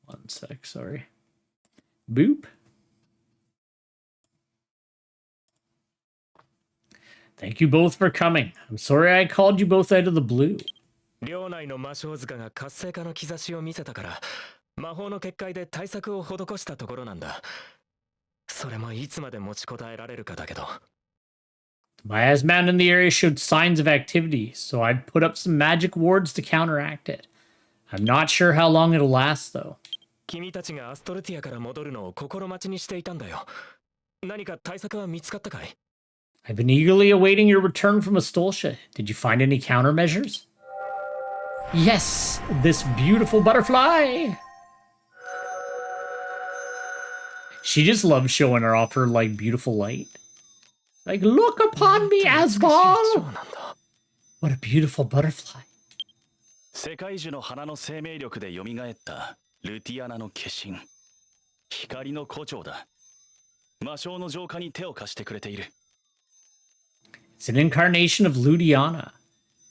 One sec, sorry. Boop. Thank you both for coming. I'm sorry I called you both out of the blue. 領内の魔性塚が活性化の兆しを見せたから、魔法の結界で対策を施したところなんだ。それもいつまで持ちこたえられるかだけど。The miasma in the area showed signs of activity, so I've put up some magic wards to counteract it. I'm not sure how long it'll last, though. 君たちがアストルティアから戻るのを心待ちにしていたんだよ。何か対策は見つかったかい？ I've been eagerly awaiting your return from Astoltia. Did you find any countermeasures? Yes, this beautiful butterfly! She just loves showing her off her, like, beautiful light. Like, look upon me, Asbal! What a beautiful butterfly. 世界樹の花の生命力で蘇ったルティアナの化身。光の胡蝶だ。魔性の浄化に手を貸してくれている。It's an incarnation of Ludiana,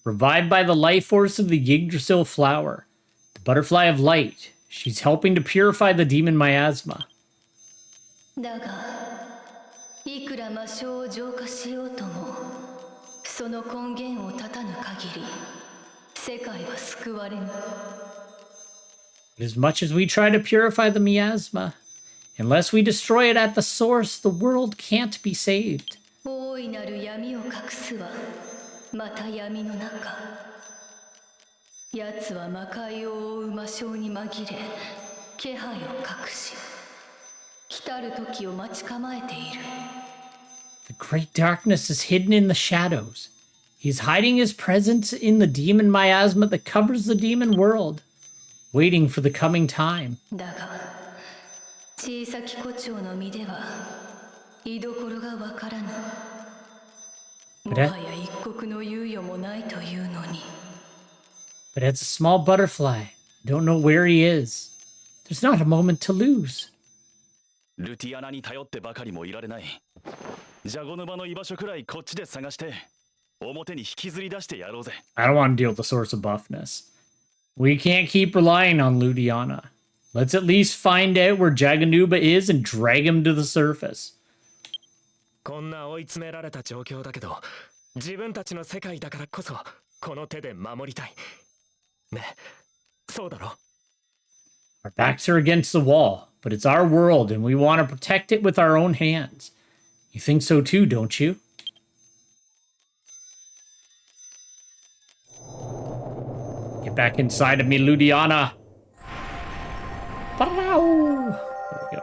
revived by the life force of the Yggdrasil flower, the butterfly of light. She's helping to purify the demon miasma. だが、いくら魔性を浄化しようとも、その根源を断たぬ限り、世界は救われぬ。But as much as we try to purify the miasma, unless we destroy it at the source, the world can't be saved. 大いなる闇を隠すは、また闇の中。奴は魔界を覆う魔性に紛れ、気配を隠し、来たる時を待ち構えている。The great darkness is hidden in the shadows. He's hiding his presence in the demon miasma that covers the demon world, waiting for the coming time. だが、小さき胡蝶の身では、居所がわからぬ。もはや一刻の猶予もないというのに。But as a small butterfly, I don't know where he is. There's not a moment to lose. ルティアナに頼ってばかりもいられない。ジャゴ沼の居場所くらいこっちで探して、表に引きずり出してやろうぜ。I don't want to deal with the source of buffness. We can't keep relying on Ludiana. Let's at least find out where Jaganuba is and drag him to the surface. こんな追い詰められた状況だけど、自分たちの世界だからこそ、この手で守りたい。ね、そうだろ？ Our backs are against the wall, but it's our world and we want to protect it with our own hands. You think so too, don't you? Get back inside of me, Ludiana. There we go.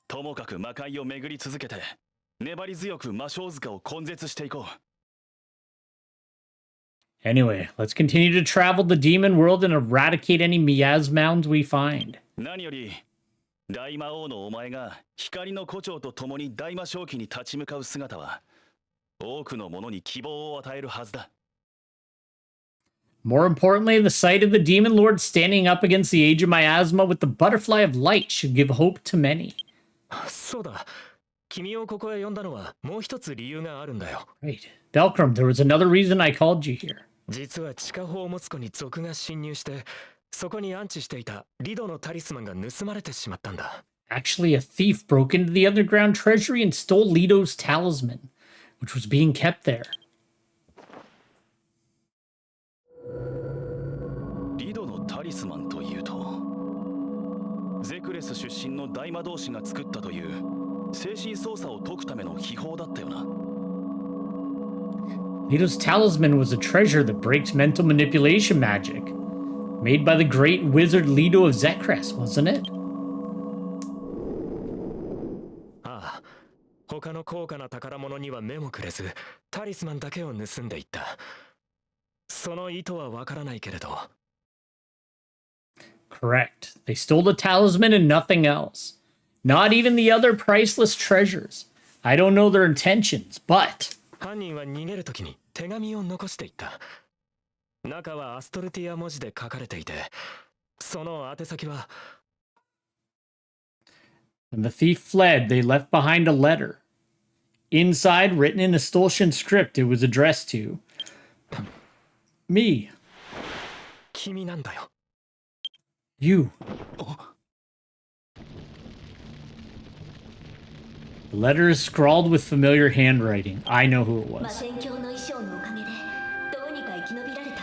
ともかく魔界を巡り続けて、粘り強く魔性塚を根絶していこう。Anyway, let's continue to travel the demon world and eradicate any miasmounds we find. 何より、大魔王のお前が光の胡蝶と共に大魔正気に立ち向かう姿は、多くの者に希望を与えるはずだ。More importantly, the sight of the demon lord standing up against the age of miasma with the butterfly of light should give hope to many. そうだ。君をここへ呼んだのはもう一つ理由があるんだよ。Right. Belkram, there was another reason I called you here. 実は地下宝物庫に賊が侵入して、そこに安置していたリドのタリスマンが盗まれてしまったんだ。Actually, a thief broke into the underground treasury and stole Lido's talisman, which was being kept there. リドのタリスマンというと、ゼクレス出身の大魔導士が作ったという精神操作を解くための秘宝だったよな。Lido's talisman was a treasure that breaks mental manipulation magic, made by the great wizard Lido of Zekres, wasn't it? ああ、他の高価な宝物には目もくれず、タリスマンだけを盗んでいった。その意図はわからないけれど。Correct. They stole the talisman and nothing else. Not even the other priceless treasures. I don't know their intentions, but... 犯人は逃げるときに手紙を残していった。中はアストルティア文字で書かれていて、その宛先は... When the thief fled, they left behind a letter. Inside, written in Astoltian script, it was addressed to... me. 君なんだよ。You. The letter is scrawled with familiar handwriting. I know who it was. 宣教の衣装のおかげでどうにか生き延びられた。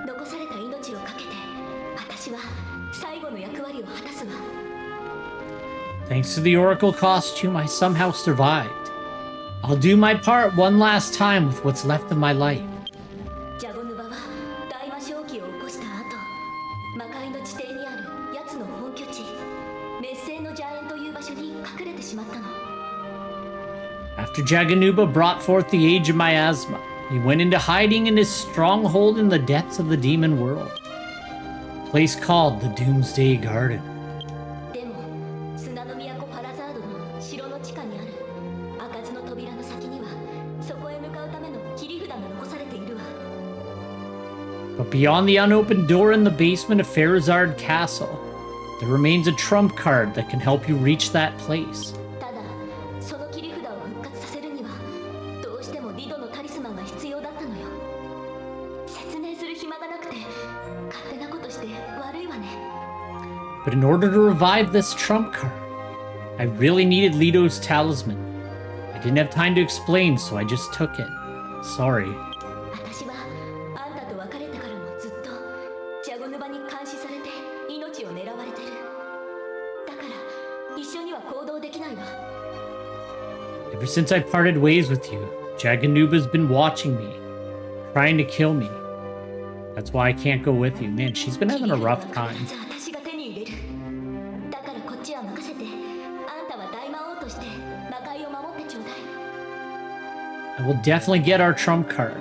残された命をかけて私は最後の役割を果たすわ。 Thanks to the oracle costume, I somehow survived. I'll do my part one last time with what's left of my life. ジャゴヌバは大魔正気を起こした後、魔界の地底にある奴 After Jaganuba brought forth the age of miasma, he went into hiding in his stronghold in the depths of the demon world. A place called the Doomsday Garden. でも砂の都ファラザードの城の地下にある開かずの扉の先にはそこへ向かうための切り札が残されているわ。 But beyond the unopened door in the basement of Farazard Castle, there remains a trump card that can help you reach that place. ただその切り札を復活させるにはどうしてもリドのタリスマンが必要だったのよ。説明する暇がなくて勝手なことして悪いわね。 But in order to revive this trump card, I really needed Lido's talisman. I didn't have time to explain, so I just took it. Sorry. 私はあんたと別れてからもずっとジャゴヌバに監視されて命を狙われてる。だから一緒には行動できないわ。 Ever since I parted ways with you, Jaganuba's been watching me, trying to kill me. That's why I can't go with you. Man, she's been having a rough time. 私が手に入れる。だからこっちは任せて、あんたは大魔王として魔界を守ってちょうだい。 I will definitely get our trump card.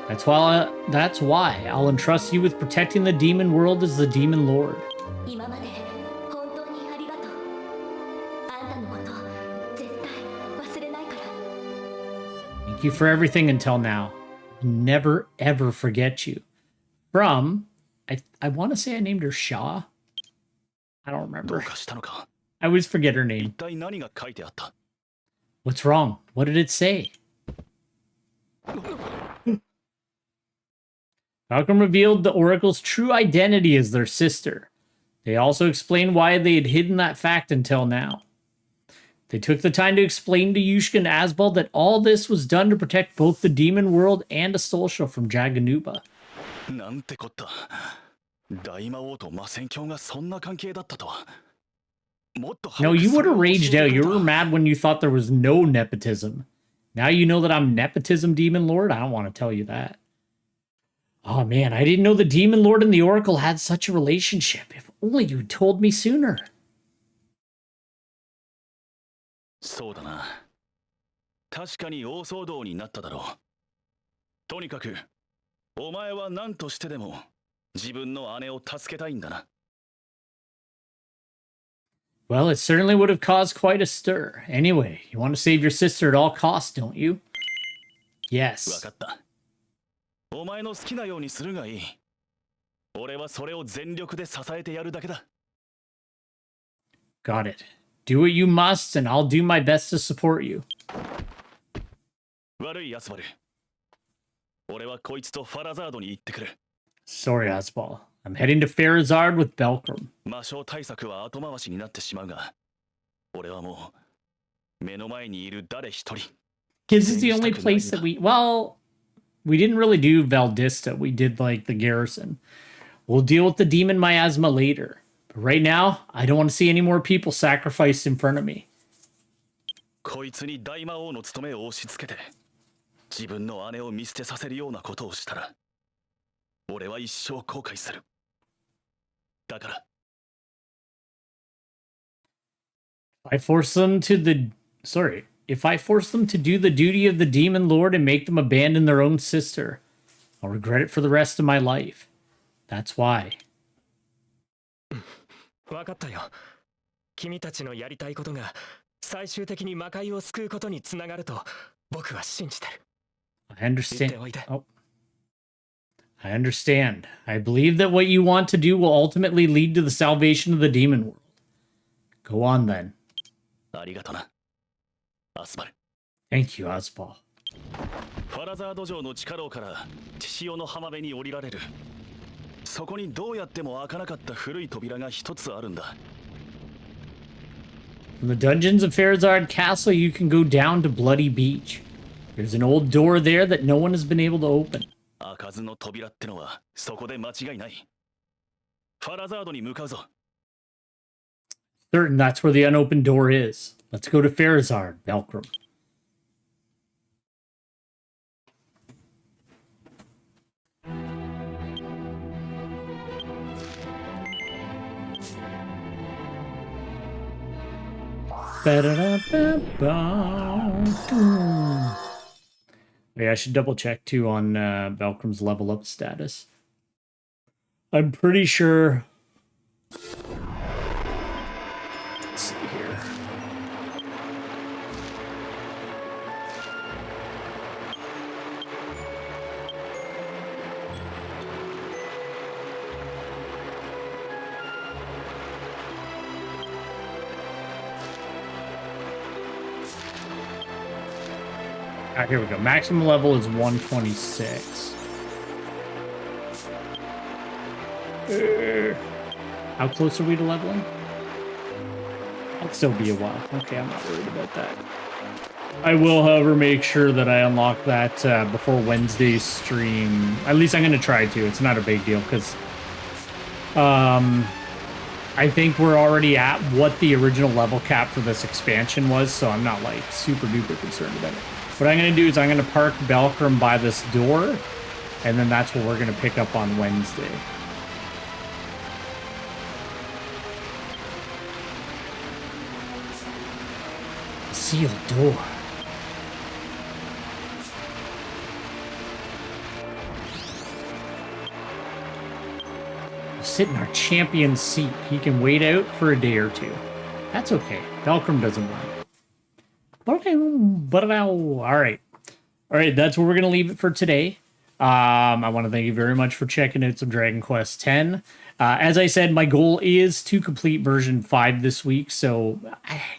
That's why I'll entrust you with protecting the demon world as the demon lord. 今まで本当にありがとう。あんたのこと絶対忘れないから。 Thank you for everything until now. I'll never ever forget you. From, I want to say I named her Shaw. I don't どう remember. かしたのか。 I always forget her 一 name. 体何が書いてあった？ What's wrong? What did it say? Falcon revealed the Oracle's true identity as their sister. They also explained why they had hidden that fact until now. They took the time to explain to Yushka and Asbel that all this was done to protect both the demon world and Astolsha from Jaganuba. なんてこった。大魔王と魔戦卿がそんな関係だったとは。もっと早 No, く you そ would れ have を教え raged て out. くれ You た。 were mad when you thought there was no nepotism. Now you know that I'm nepotism demon lord? I don't want to tell you that. Oh man, I didn't know the demon lord and the Oracle had such a relationship. If only you told me sooner. そうだな。確かに大騒動になっただろう。とにかく、お前は何としてでも自分の姉を助けたいんだな。Well, it certainly would have caused quite a stir. Anyway, you want to save your sister at all costs, don't you? わ Yes. かった。お前の好きなようにするがいい。俺はそれを全力で支えてやるだけだ。Got it. Do what you must, and I'll do my best to support you. 悪いヤスバル。俺はこいつとファラザードに行ってくる。 Sorry, Asbal. I'm heading to Farazard with Belkram. 魔性対策は後回しになってしまうが、俺はもう目の前にいる誰一人。 This is the only place that well, we didn't really do Valdista. We did like the garrison. We'll deal with the demon miasma later. But right now, I don't want to see any more people sacrificed in front of me. こいつに大魔王の務めを押し付けて、自分の姉を見捨てさせるようなことをしたら、俺は一生後悔する。だから。If I force them to do the duty of the demon lord and make them abandon their own sister, I'll regret it for the rest of my life. That's why. わかったよ。君たちのやりたいことが最終的に魔界を救うことにつながると僕は信じてる。I understand. Oh. I understand. I believe that what you want to do will ultimately lead to the salvation of the demon world. Go on then. ありがとな。アスバル。Thank you, Asbal. ファラザード城の地下牢から血潮の浜辺に降りられる。そこにどうやっても開かなかった古い扉が一つあるんだ。From the dungeons of Farazard Castle, you can go down to Bloody Beach. There's an old door there that no one has been able to open. 開かずの扉ってのはそこで間違いない。ファラザードに向かうぞ。Certain that's where the unopened door is. Let's go to Farazard, Belkram. Yeah, I should double check too on Valkrum's level up status. I'm pretty sure. Let's see here. Here we go. Maximum level is 126. How close are we to leveling? It'll still be a while. Okay, I'm not worried about that. I will, however, make sure that I unlock that before Wednesday's stream. At least I'm going to try to. It's not a big deal because I think we're already at what the original level cap for this expansion was, so I'm not like super duper concerned about it. What I'm going to do is I'm going to park Valkrum by this door, and then that's what we're going to pick up on Wednesday. Sealed door. We'll sit in our champion seat. He can wait out for a day or two. That's okay. Valkrum doesn't mind. All right, that's where we're going to leave it for today. I want to thank you very much for checking out some Dragon Quest X. As I said, my goal is to complete version 5 this week. So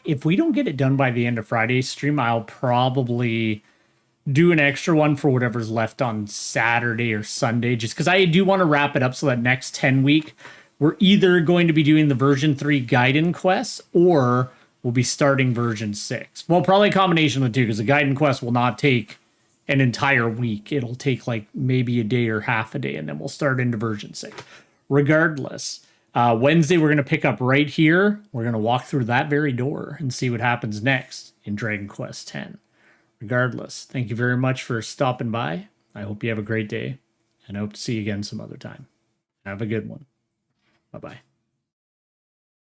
if we don't get it done by the end of Friday's stream, I'll probably do an extra one for whatever's left on Saturday or Sunday, just because I do want to wrap it up so that next 10 week, we're either going to be doing the version 3 Gaiden quests or we'll be starting version 6. Well, probably a combination of the two, because the Gaiden quest will not take an entire week. It'll take like maybe a day or half a day, and then we'll start into version 6. Regardless, Wednesday we're going to pick up right here. We're going to walk through that very door and see what happens next in Dragon Quest X. Regardless, thank you very much for stopping by. I hope you have a great day, and I hope to see you again some other time. Have a good one. Bye-bye.